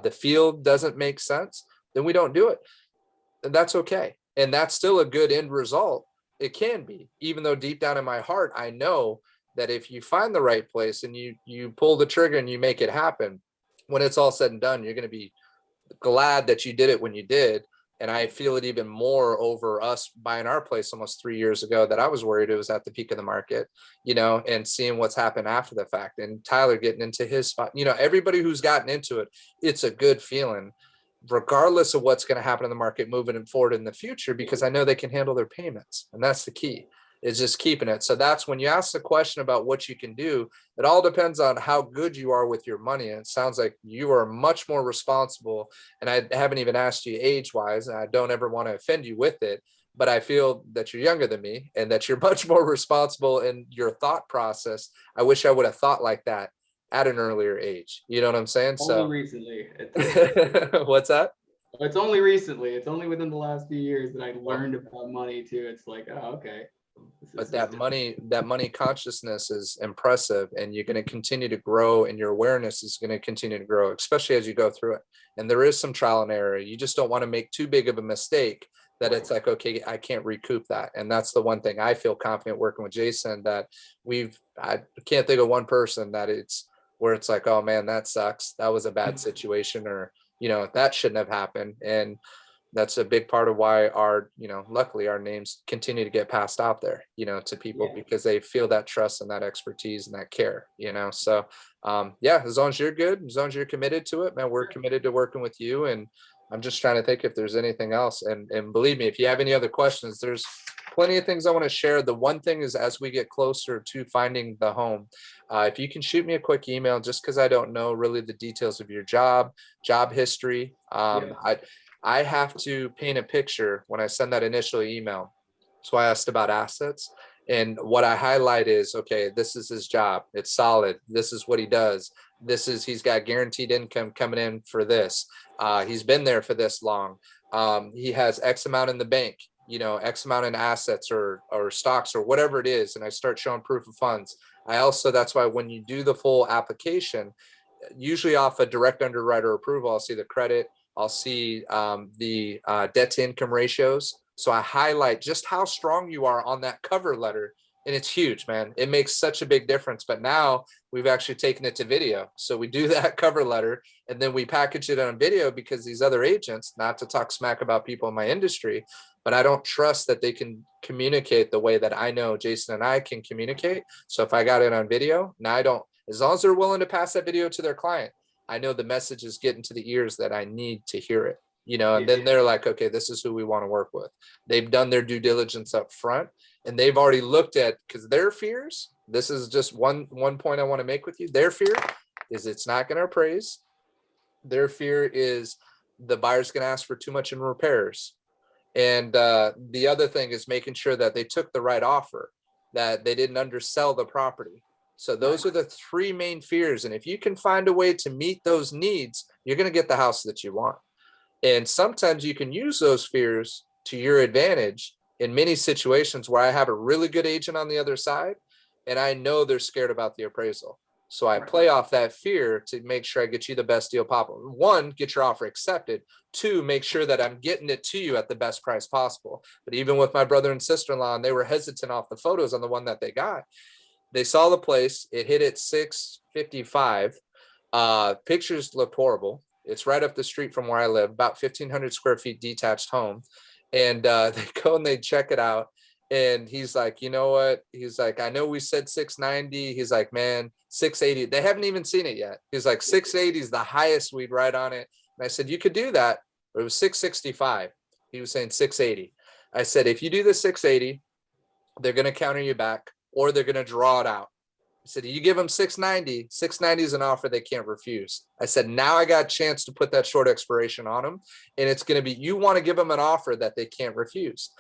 the field doesn't make sense, then we don't do it. And that's okay. And that's still a good end result. It can be, even though deep down in my heart, I know that if you find the right place and you pull the trigger and you make it happen, when it's all said and done, you're going to be glad that you did it when you did. And I feel it even more over us buying our place almost 3 years ago, that I was worried it was at the peak of the market, and seeing what's happened after the fact, and Tyler getting into his spot, everybody who's gotten into it, it's a good feeling regardless of what's going to happen in the market moving forward in the future, because I know they can handle their payments. And that's the key, is just keeping it. So that's when you ask the question about what you can do, it all depends on how good you are with your money. And it sounds like you are much more responsible. And I haven't even asked you age wise, and I don't ever want to offend you with it, but I feel that you're younger than me and that you're much more responsible in your thought process. I wish I would have thought like that at an earlier age. You know what I'm saying? Only recently. What's that? It's only recently. It's only within the last few years that I learned about money too. It's like, oh, okay. But that money consciousness is impressive, and you're going to continue to grow, and your awareness is going to continue to grow, especially as you go through it. And there is some trial and error. You just don't want to make too big of a mistake that it's like, okay, I can't recoup that. And that's the one thing I feel confident working with Jason, that I can't think of one person that it's where it's like, oh man, that sucks. That was a bad situation, or, that shouldn't have happened. And that's a big part of why luckily our names continue to get passed out there, to people, because they feel that trust and that expertise and that care, so as long as you're good, as long as you're committed to it, man, we're committed to working with you. And I'm just trying to think if there's anything else. And believe me, if you have any other questions, there's plenty of things I want to share. The one thing is, as we get closer to finding the home, if you can shoot me a quick email, just because I don't know really the details of your job history. I have to paint a picture when I send that initial email. So I asked about assets, and what I highlight is, okay, this is his job. It's solid. This is what he does. He's got guaranteed income coming in for this. He's been there for this long. He has X amount in the bank, X amount in assets or stocks or whatever it is. And I start showing proof of funds. That's why when you do the full application, usually off a direct underwriter approval, I'll see the credit, I'll see the debt to income ratios. So I highlight just how strong you are on that cover letter. And it's huge, man. It makes such a big difference. But now we've actually taken it to video. So we do that cover letter and then we package it on video, because these other agents, not to talk smack about people in my industry, but I don't trust that they can communicate the way that I know Jason and I can communicate. So if I got it on video, now I don't, as long as they're willing to pass that video to their client, I know the message is getting to the ears that I need to hear it, and then they're like, okay, this is who we want to work with. They've done their due diligence up front, and they've already looked at, because their fears, this is just one point I want to make with you. Their fear is it's not going to appraise. Their fear is the buyer's going to ask for too much in repairs. And the other thing is making sure that they took the right offer, that they didn't undersell the property. So those are the three main fears. And if you can find a way to meet those needs, you're going to get the house that you want. And sometimes you can use those fears to your advantage in many situations where I have a really good agent on the other side, and I know they're scared about the appraisal. So I play off that fear to make sure I get you the best deal possible. One, get your offer accepted. Two, make sure that I'm getting it to you at the best price possible. But even with my brother and sister-in-law, and they were hesitant off the photos on the one that they got, they saw the place. It hit at 655. Pictures looked horrible. It's right up the street from where I live, about 1,500 square feet detached home. And they go and they check it out. And he's like, you know what? He's like, I know we said 690. He's like, man, 680. They haven't even seen it yet. He's like, 680 is the highest we'd write on it. And I said, you could do that. But it was 665. He was saying 680. I said, if you do the 680, they're going to counter you back, or they're going to draw it out. I said, you give them 690. 690 is an offer they can't refuse. I said, now I got a chance to put that short expiration on them. And it's going to be, you want to give them an offer that they can't refuse.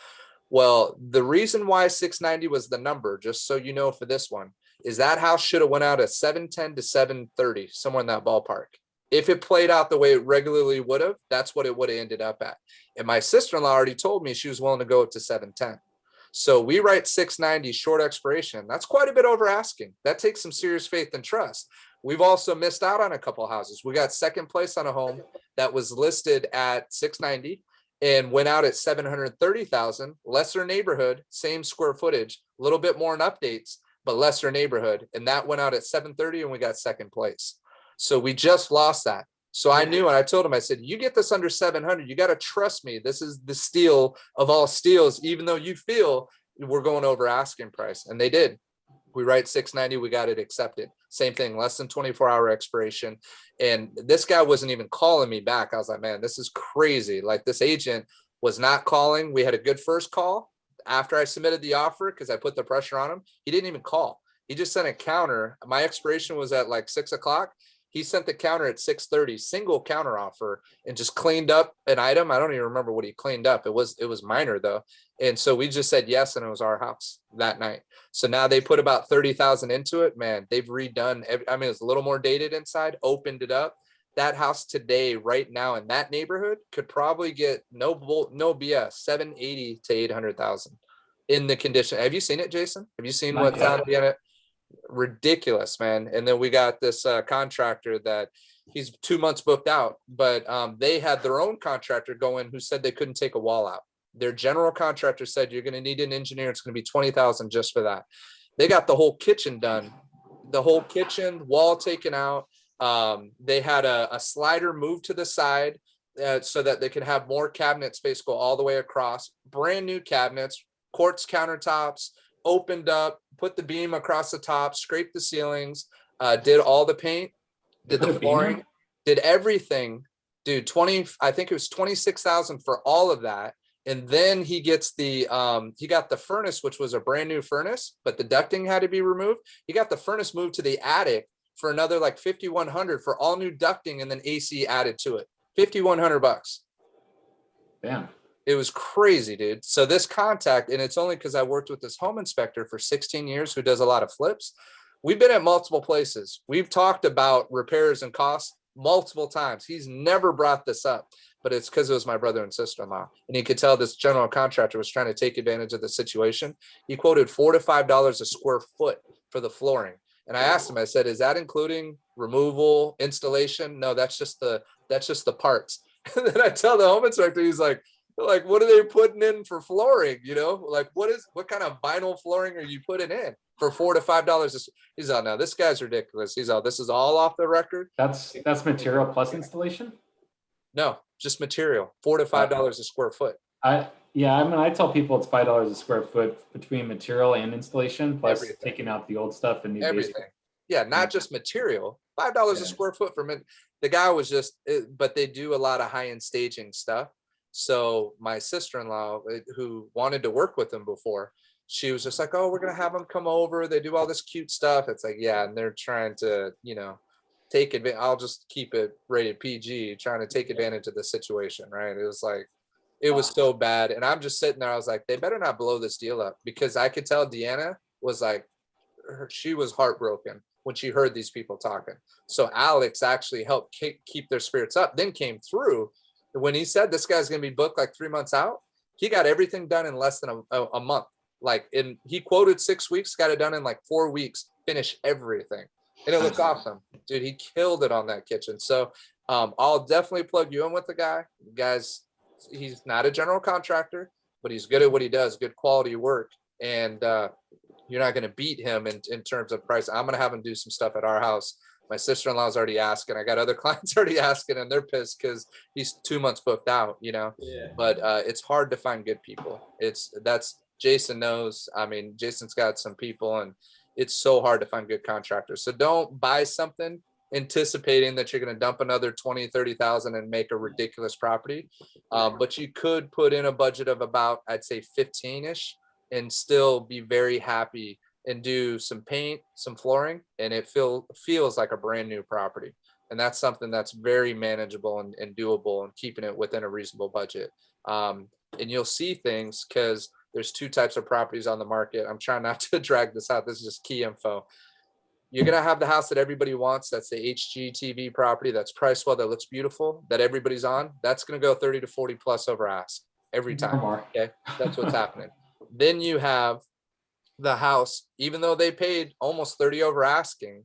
Well, the reason why 690 was the number, just so you know, for this one, is that house should have went out at 710 to 730, somewhere in that ballpark. If it played out the way it regularly would have, that's what it would have ended up at. And my sister-in-law already told me she was willing to go to 710. So we write 690 short expiration. That's quite a bit over asking. That takes some serious faith and trust. We've also missed out on a couple of houses. We got second place on a home that was listed at 690 and went out at 730,000, lesser neighborhood, same square footage, a little bit more in updates, but lesser neighborhood. And that went out at 730 and we got second place. So we just lost that. So I knew, and I told him, I said, you get this under 700, you got to trust me. This is the steal of all steals, even though you feel we're going over asking price. And they did. We write 690, we got it accepted. Same thing, less than 24-hour expiration. And this guy wasn't even calling me back. I was like, man, this is crazy. Like, this agent was not calling. We had a good first call after I submitted the offer because I put the pressure on him. He didn't even call. He just sent a counter. My expiration was at like 6 o'clock. He sent the counter at 6:30, single counter offer, and just cleaned up an item. I don't even remember what he cleaned up. It was minor though. And so we just said yes, and it was our house that night. So now they put about 30,000 into it. Man, they've redone. I mean, it's a little more dated inside, opened it up. That house today, right now in that neighborhood, could probably get no BS, 780 to 800,000 in the condition. Have you seen it, Jason? Have you seen what's on it? Ridiculous, man. And then we got this contractor that he's 2 months booked out, but they had their own contractor go in who said they couldn't take a wall out. Their general contractor said, you're going to need an engineer. It's going to be 20,000 just for that. They got the whole kitchen done, the whole kitchen wall taken out. They had a slider moved to the side so that they could have more cabinet space go all the way across. Brand new cabinets, quartz countertops, opened up, put the beam across the top, scraped the ceilings, did all the paint, did the flooring, did everything. Dude, I think it was 26,000 for all of that. And then he gets he got the furnace, which was a brand new furnace, but the ducting had to be removed. He got the furnace moved to the attic for another like 5,100 for all new ducting and then AC added to it. $5,100. Damn. It was crazy, dude. So this contact, and it's only because I worked with this home inspector for 16 years who does a lot of flips. We've been at multiple places. We've talked about repairs and costs multiple times. He's never brought this up, but it's because it was my brother and sister-in-law. And he could tell this general contractor was trying to take advantage of the situation. He quoted $4 to $5 a square foot for the flooring. And I asked him, I said, is that including removal, installation? No, that's just the parts. And then I tell the home inspector, he's like, what are they putting in for flooring? You know, like what kind of vinyl flooring are you putting in for $4 to $5? He's all, no, this guy's ridiculous. He's all, this is all off the record. That's material plus installation? No, just material. $4 to $5 a square foot. I tell people it's $5 a square foot between material and installation, plus everything. Taking out the old stuff and everything. Yeah, not just material. $5 a square foot for me. The guy was just, but they do a lot of high-end staging stuff. So my sister-in-law, who wanted to work with them before, she was just like, oh, we're going to have them come over. They do all this cute stuff. It's like, yeah, and they're trying to, take advantage. I'll just keep it rated PG, trying to take advantage of the situation, right? It was like, it was so bad. And I'm just sitting there. I was like, they better not blow this deal up, because I could tell Deanna was like, she was heartbroken when she heard these people talking. So Alex actually helped keep their spirits up, then came through. When he said this guy's going to be booked like 3 months out, he got everything done in less than a month. He quoted 6 weeks, got it done in like 4 weeks, finished everything. And it looked awesome. Dude, he killed it on that kitchen. So I'll definitely plug you in with the guy. Guys, he's not a general contractor, but he's good at what he does, good quality work. And you're not going to beat him in terms of price. I'm going to have him do some stuff at our house. My sister-in-law's already asking. I got other clients already asking, and they're pissed because he's 2 months booked out, Yeah. But it's hard to find good people. That's Jason knows. I mean, Jason's got some people, and it's so hard to find good contractors. So don't buy something anticipating that you're going to dump another 20, 30,000 and make a ridiculous property. But you could put in a budget of about, I'd say 15-ish, and still be very happy and do some paint, some flooring, and it feels like a brand new property. And that's something that's very manageable and doable, and keeping it within a reasonable budget. And you'll see things, because there's two types of properties on the market. I'm trying not to drag this out. This is just key info. You're going to have the house that everybody wants. That's the HGTV property that's priced well, that looks beautiful, that everybody's on. That's going to go 30 to 40 plus over ask every time. Okay. That's what's happening. Then you have the house, even though they paid almost 30 over asking,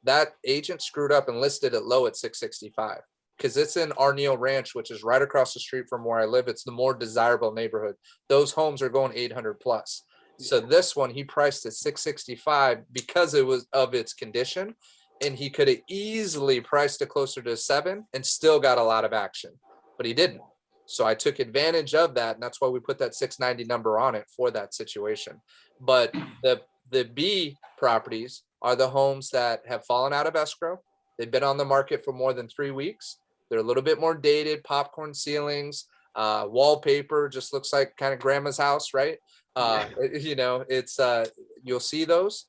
that agent screwed up and listed it low at 665, because it's in Arneal Ranch, which is right across the street from where I live. It's the more desirable neighborhood. Those homes are going 800 plus. So this one, he priced at 665 because it was of its condition, and he could have easily priced it closer to 7 and still got a lot of action, but he didn't. So I took advantage of that, and that's why we put that 690 number on it for that situation. But the B properties are the homes that have fallen out of escrow. They've been on the market for more than 3 weeks. They're a little bit more dated, popcorn ceilings, wallpaper just looks like kind of grandma's house, right? It's you'll see those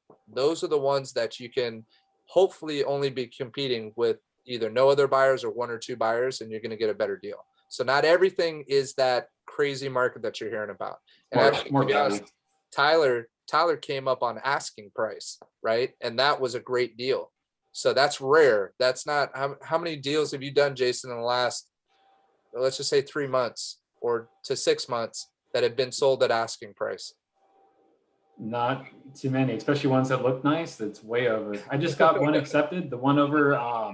are the ones that you can hopefully only be competing with either no other buyers or 1 or 2 buyers, and you're going to get a better deal. So not everything is that crazy market that you're hearing about. And actually, to be honest, Tyler came up on asking price, right? And that was a great deal. So that's rare. That's not, how many deals have you done, Jason, in the last, let's just say 3 months or to 6 months, that have been sold at asking price? Not too many, especially ones that look nice. That's way over. I just got one accepted. The one over,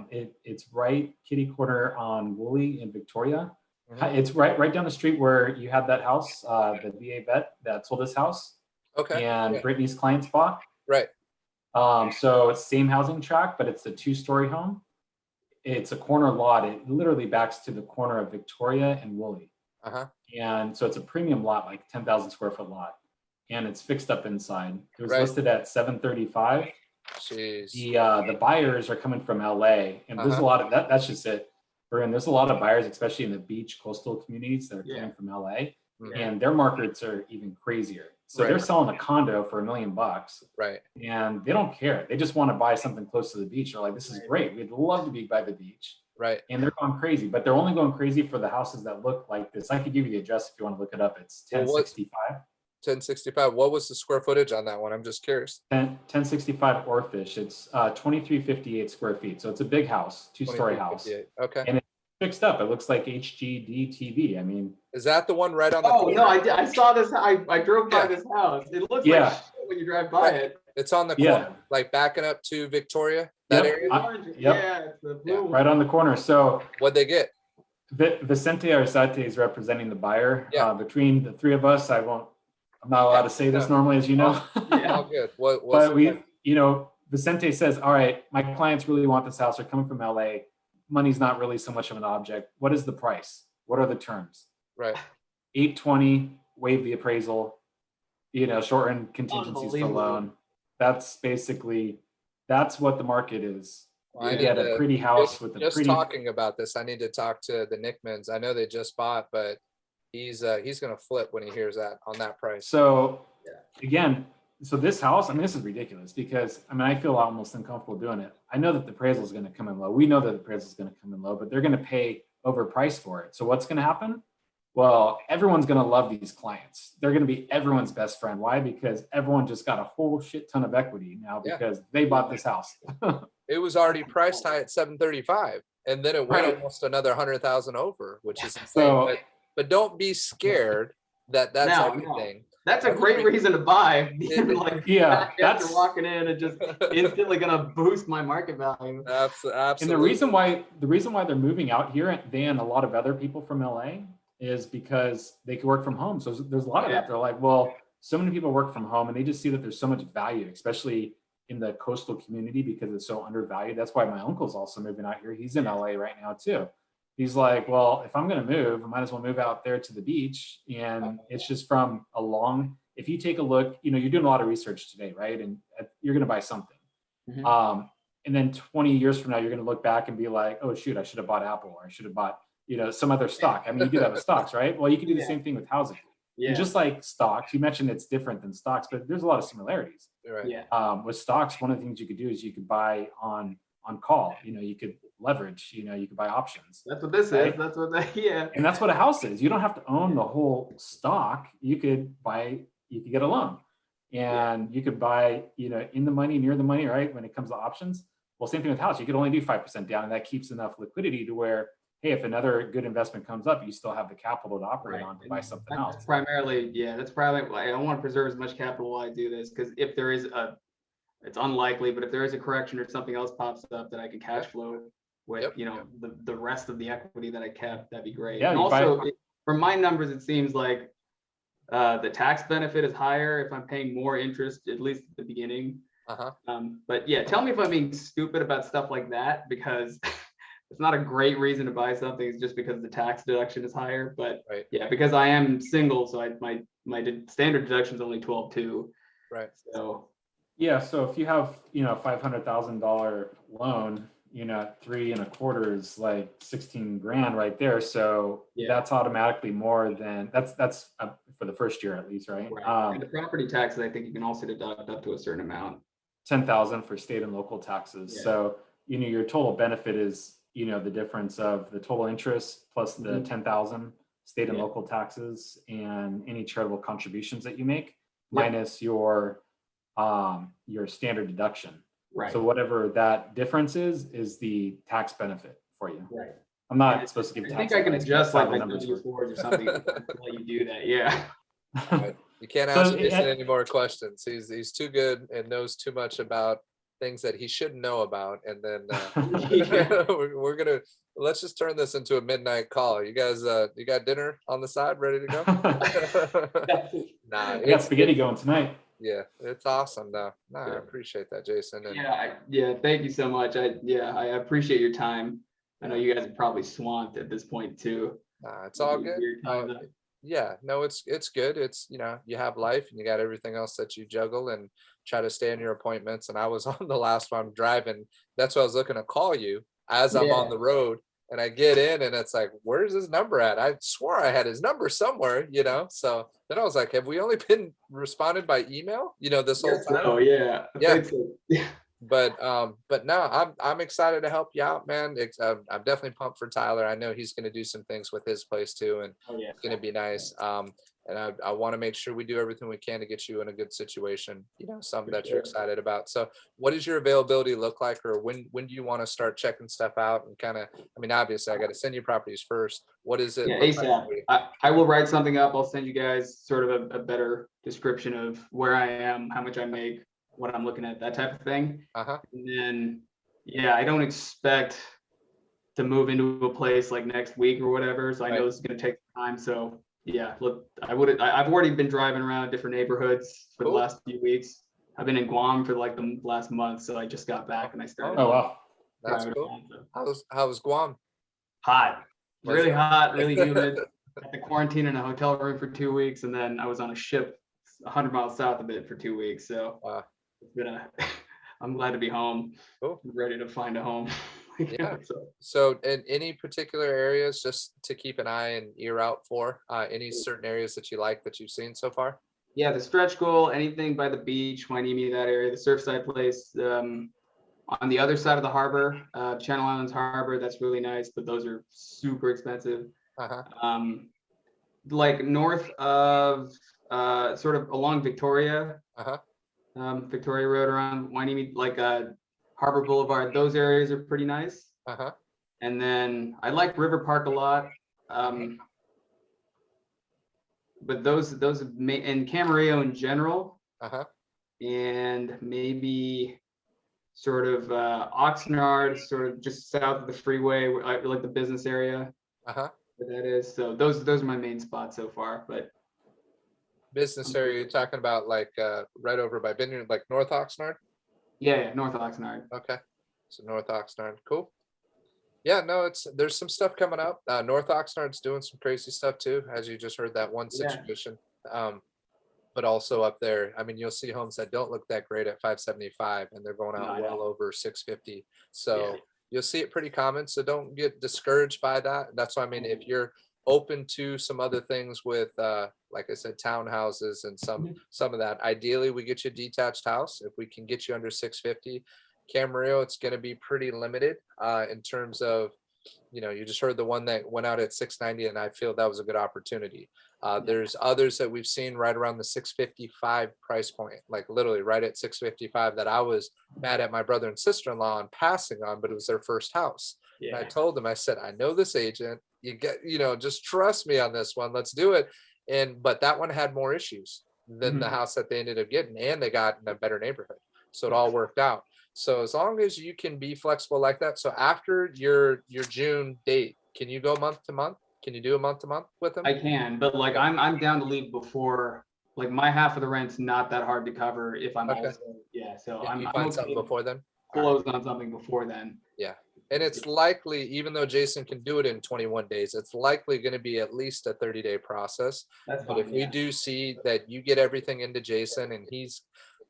it's right kitty corner on Woolley in Victoria. Mm-hmm. It's right down the street where you had that house, the VA vet that sold his house. Okay. And Brittany's clients bought. Right. So it's same housing tract, but it's a 2-story home. It's a corner lot. It literally backs to the corner of Victoria and Woolley. Uh-huh. And so it's a premium lot, like 10,000 square foot lot. And it's fixed up inside. It was listed at 735. Jeez. The buyers are coming from LA, and there's a lot of that. That's just it. And there's a lot of buyers, especially in the beach coastal communities, that are coming from LA, and their markets are even crazier. So they're selling a condo for $1 million, right? And they don't care. They just want to buy something close to the beach. They're like, "This is great. We'd love to be by the beach." Right. And they're going crazy, but they're only going crazy for the houses that look like this. I could give you the address if you want to look it up. It's 1065. 1065. What was the square footage on that one? I'm just curious. 1065 Orfish. It's 2358 square feet. So it's a big house, 2-story house. Okay. And it's fixed up. It looks like HGD TV. I mean, is that the one right on the corner? No, I saw this. I drove by this house. It looks like shit when you drive by it. It's on the corner, like backing up to Victoria, that area? It's the blue right on the corner. So what'd they get? Vicente Arzate is representing the buyer. Between the 3 of us, I'm not allowed to say this normally, as you know. All good. But Vicente says, all right, my clients really want this house. They're coming from LA. Money's not really so much of an object. What is the price? What are the terms? Right. 820, waive the appraisal, shorten contingencies for loan. That's what the market is. Well, you get a pretty house with a just pretty. Talking about this, I need to talk to the Nickmans. I know they just bought, but he's gonna flip when he hears that on that price. So again, this house, this is ridiculous because I feel almost uncomfortable doing it. I know that the appraisal is going to come in low. We know that the appraisal is going to come in low, but they're going to pay overpriced for it. So what's going to happen? Well, everyone's going to love these clients. They're going to be everyone's best friend. Why? Because everyone just got a whole shit ton of equity now because they bought this house. It was already priced high at 735, and then it went almost another 100,000 over, which is insane. So, but don't be scared that's everything. That's a great reason to buy. That's walking in and just instantly going to boost my market value. Absolutely. And the reason why they're moving out here than a lot of other people from LA is because they can work from home. So there's a lot of that. They're like, well, so many people work from home, and they just see that there's so much value, especially in the coastal community, because it's so undervalued. That's why my uncle's also moving out here. He's in LA right now too. He's like, well, if I'm going to move, I might as well move out there to the beach. And it's just if you take a look, you're doing a lot of research today, right? And you're going to buy something. Mm-hmm. And then 20 years from now, you're going to look back and be like, oh, shoot, I should have bought Apple, or I should have bought, some other stock. You do that with stocks, right? Well, you can do the same thing with housing. Yeah. And just like stocks, you mentioned it's different than stocks, but there's a lot of similarities. Right. Yeah. With stocks, one of the things you could do is you could buy on call. You could leverage. You could buy options. That's what this right? is. That's what that, yeah. And that's what a house is. You don't have to own the whole stock. You could get a loan, and you could buy, in the money, near the money, right? When it comes to options. Well, same thing with house. You could only do 5% down, and that keeps enough liquidity to where, hey, if another good investment comes up, you still have the capital to operate on to buy something else. That's primarily, I don't want to preserve as much capital while I do this, because if there is it's unlikely, but if there is a correction or something else pops up that I can cash flow with, the rest of the equity that I kept, that'd be great. Yeah, and also, from my numbers, it seems like the tax benefit is higher if I'm paying more interest, at least at the beginning. But yeah, tell me if I'm being stupid about stuff like that, because it's not a great reason to buy something. It's just because the tax deduction is higher. But yeah, because I am single, so my standard deduction is only 12.2. Right. So yeah, so if you have $500,000 loan, 3.25 is like 16 grand right there. So that's automatically more than that's for the first year at least, right? And the property taxes, I think you can also deduct up to a certain amount. 10,000 for state and local taxes. So your total benefit is the difference of the total interest plus the 10,000 state and local taxes and any charitable contributions that you make minus your standard deduction. Right. So whatever that difference is the tax benefit for you. Right. I'm not supposed to give I tax think I can advice, adjust but like my numbers W4s or something while you do that. Yeah. Right. You can't ask Jason any more questions. He's too good and knows too much about things that he shouldn't know about. And then let's just turn this into a midnight call. You guys, you got dinner on the side ready to go? I got spaghetti going tonight. Yeah, it's awesome though. No, I appreciate that, Jason. And thank you so much. I appreciate your time. I know you guys are probably swamped at this point too. It's all good. No, it's good. It's, you have life and you got everything else that you juggle and try to stay in your appointments. And I was on the last one driving. That's why I was looking to call you as I'm on the road, and I get in and it's like, where's his number at? I swore I had his number somewhere, so then I was like, have we only been responded by email, this whole time? Oh yeah. But no, I'm excited to help you out, man. I'm definitely pumped for Tyler. I know he's going to do some things with his place too, and it's going to be nice. And I want to make sure we do everything we can to get you in a good situation, something that you're excited about. So what does your availability look like, or when do you want to start checking stuff out and kind of, obviously I got to send you properties first. What is it? ASAP. I will write something up. I'll send you guys sort of a better description of where I am, how much I make, what I'm looking at, that type of thing. And then, I don't expect to move into a place like next week or whatever. So I know this is going to take time. So look, I've already been driving around different neighborhoods for the last few weeks. I've been in Guam for like the last month. So I just got back and I started. Oh, wow. That's cool. How was Guam? Hot, really hot, really humid. Had to quarantine in a hotel room for 2 weeks. And then I was on a ship 100 miles south of it for 2 weeks. So it's been I'm glad to be home. Cool. Ready to find a home. So in any particular areas, just to keep an eye and ear out for, any certain areas that you like that you've seen so far? Yeah, the stretch goal, anything by the beach, Wainimi, that area, the Surfside place, on the other side of the harbor, Channel Islands Harbor, that's really nice, but those are super expensive. Like north of sort of along Victoria, Victoria Road around Wainimi, like Harbor Boulevard, those areas are pretty nice. And then I like River Park a lot. But those and Camarillo in general. And maybe sort of Oxnard, sort of just south of the freeway, like the business area. Where that is. So those are my main spots so far. But business area, you're talking about like right over by Vineyard, like North Oxnard? Yeah, North Oxnard. Okay, so North Oxnard, cool. Yeah, no, there's some stuff coming up. North Oxnard's doing some crazy stuff too, as you just heard that one situation. But also up there, you'll see homes that don't look that great at 575, and they're going out well over 650. So you'll see it pretty common. So don't get discouraged by that. That's why if you're open to some other things with, like I said, townhouses and some of that. Ideally, we get you a detached house. If we can get you under 650, Camarillo, it's going to be pretty limited in terms of, you just heard the one that went out at 690, and I feel that was a good opportunity. There's others that we've seen right around the 655 price point, like literally right at 655, that I was mad at my brother and sister-in-law on passing on, but it was their first house. And I told them, I said, I know this agent, just trust me on this one. Let's do it. But that one had more issues than the house that they ended up getting, and they got in a better neighborhood. So it all worked out. So as long as you can be flexible like that. So after your June date, can you go month to month? Can you do a month to month with them? I can, but like I'm down to leave before, like my half of the rent's not that hard to cover if I'm also, so If I'm you find okay something before then. close on something before then. Yeah. And it's likely, even though Jason can do it in 21 days, it's likely going to be at least a 30-day process. That's But fine, if we do see that you get everything into Jason, and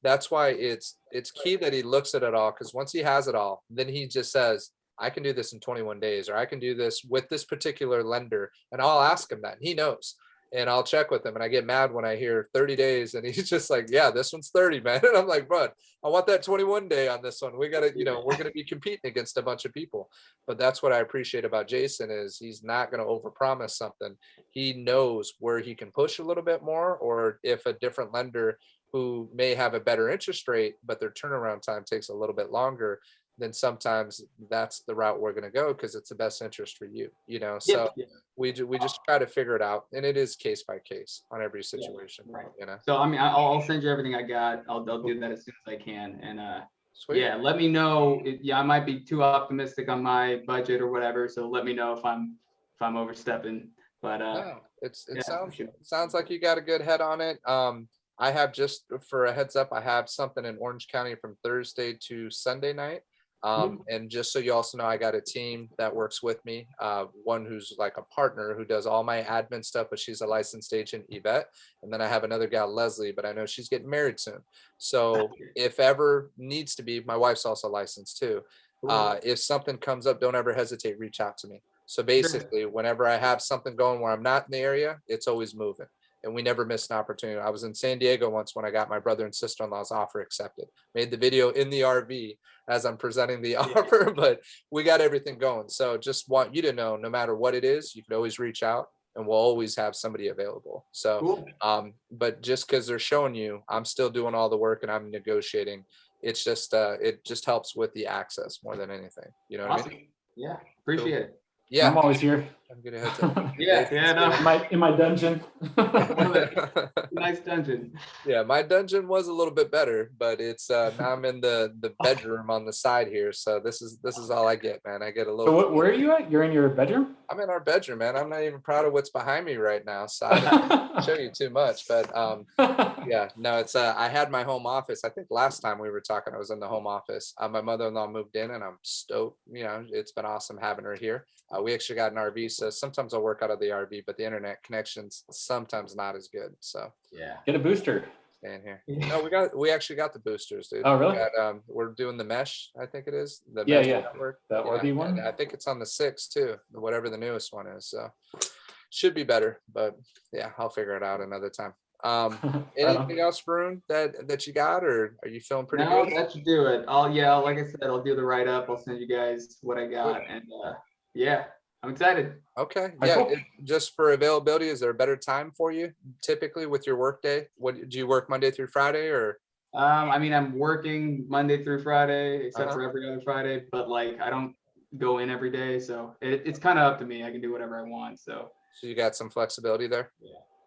that's why it's key that he looks at it all, because once he has it all, then he just says, I can do this in 21 days, or I can do this with this particular lender. And I'll ask him that. He knows. And I'll check with him. And I get mad when I hear 30 days and he's just like, yeah, this one's 30, man. And I'm like, bud, I want that 21 day on this one. We got to, we're going to be competing against a bunch of people. But that's what I appreciate about Jason, is he's not going to overpromise something. He knows where he can push a little bit more, or if a different lender who may have a better interest rate, but their turnaround time takes a little bit longer, then sometimes that's the route we're going to go, because it's the best interest for you, so we just try to figure it out, and it is case by case on every situation. Right. So I mean, I'll send you everything I got. I'll do that as soon as I can. And Sweet. let me know. I might be too optimistic on my budget or whatever, so let me know if I'm overstepping. But no, sounds like you got a good head on it. I have, just for a heads up, I have something in Orange County from Thursday to Sunday night. And just so you also know, I got a team that works with me, one who's like a partner who does all my admin stuff, but she's a licensed agent, Yvette. And then I have another gal, Leslie, but I know she's getting married soon. So if ever needs to be, my wife's also licensed too. If something comes up, don't ever hesitate, reach out to me. So basically, whenever I have something going where I'm not in the area, it's always moving. And we never miss an opportunity. I was in San Diego once when I got my brother and sister-in-law's offer accepted. Made the video in the RV as I'm presenting the offer, but we got everything going. So just want you to know, no matter what it is, you can always reach out, and we'll always have somebody available. So, but just because they're showing you, I'm still doing all the work and I'm negotiating. It's just, it just helps with the access more than anything. You know what I mean? Yeah, appreciate it. Yeah, I'm always here. I'm gonna head to no. In my dungeon. Nice dungeon. Yeah, my dungeon was a little bit better, but it's now I'm in the bedroom on the side here. So this is all I get, man. I get a little. So where are you at? You're in your bedroom? I'm in our bedroom, man. I'm not even proud of what's behind me right now, so I don't show you too much. But yeah, no, it's I had my home office. I think last time we were talking, I was in the home office. My mother-in-law moved in, and I'm stoked. It's been awesome having her here. We actually got an RV, so sometimes I'll work out of the RV, but the internet connection's sometimes not as good. So get a booster. Staying here. No, we actually got the boosters, dude. Oh, really? We're doing the mesh, I think it is. The mesh network. The RV one. I think it's on the 6 too, whatever the newest one is. So should be better, but yeah, I'll figure it out another time. Anything else, Varun, that you got, or are you feeling pretty good? No, that should do it. Like I said, I'll do the write-up. I'll send you guys what I got, and I'm excited. Okay. Cool. Just for availability, is there a better time for you typically with your work day? What do you work Monday through Friday, or? I mean, I'm working Monday through Friday, except for every other Friday, but like I don't go in every day, so it's kind of up to me. I can do whatever I want. So you got some flexibility there.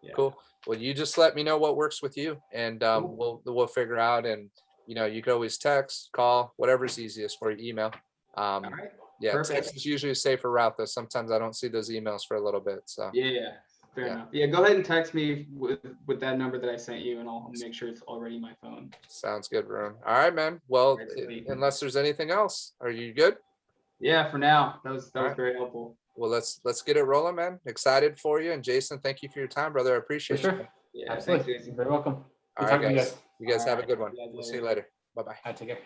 Yeah. Cool. Well, you just let me know what works with you, and we'll figure out. And you can always text, call, whatever's easiest for you. Email. All right. Yeah, Perfect. text is usually a safer route, though. Sometimes I don't see those emails for a little bit. So fair enough. Yeah, go ahead and text me with that number that I sent you, and I'll make sure it's already in my phone. Sounds good, Varun. All right, man. Well, unless there's anything else, are you good? Yeah, for now. That was very helpful. Well, let's get it rolling, man. Excited for you. And Jason, thank you for your time, brother. I appreciate it. Yeah, absolutely. Thanks, Jason. You're very welcome. All right, guys. You guys have a good one. We'll see you later. Bye-bye. Take care.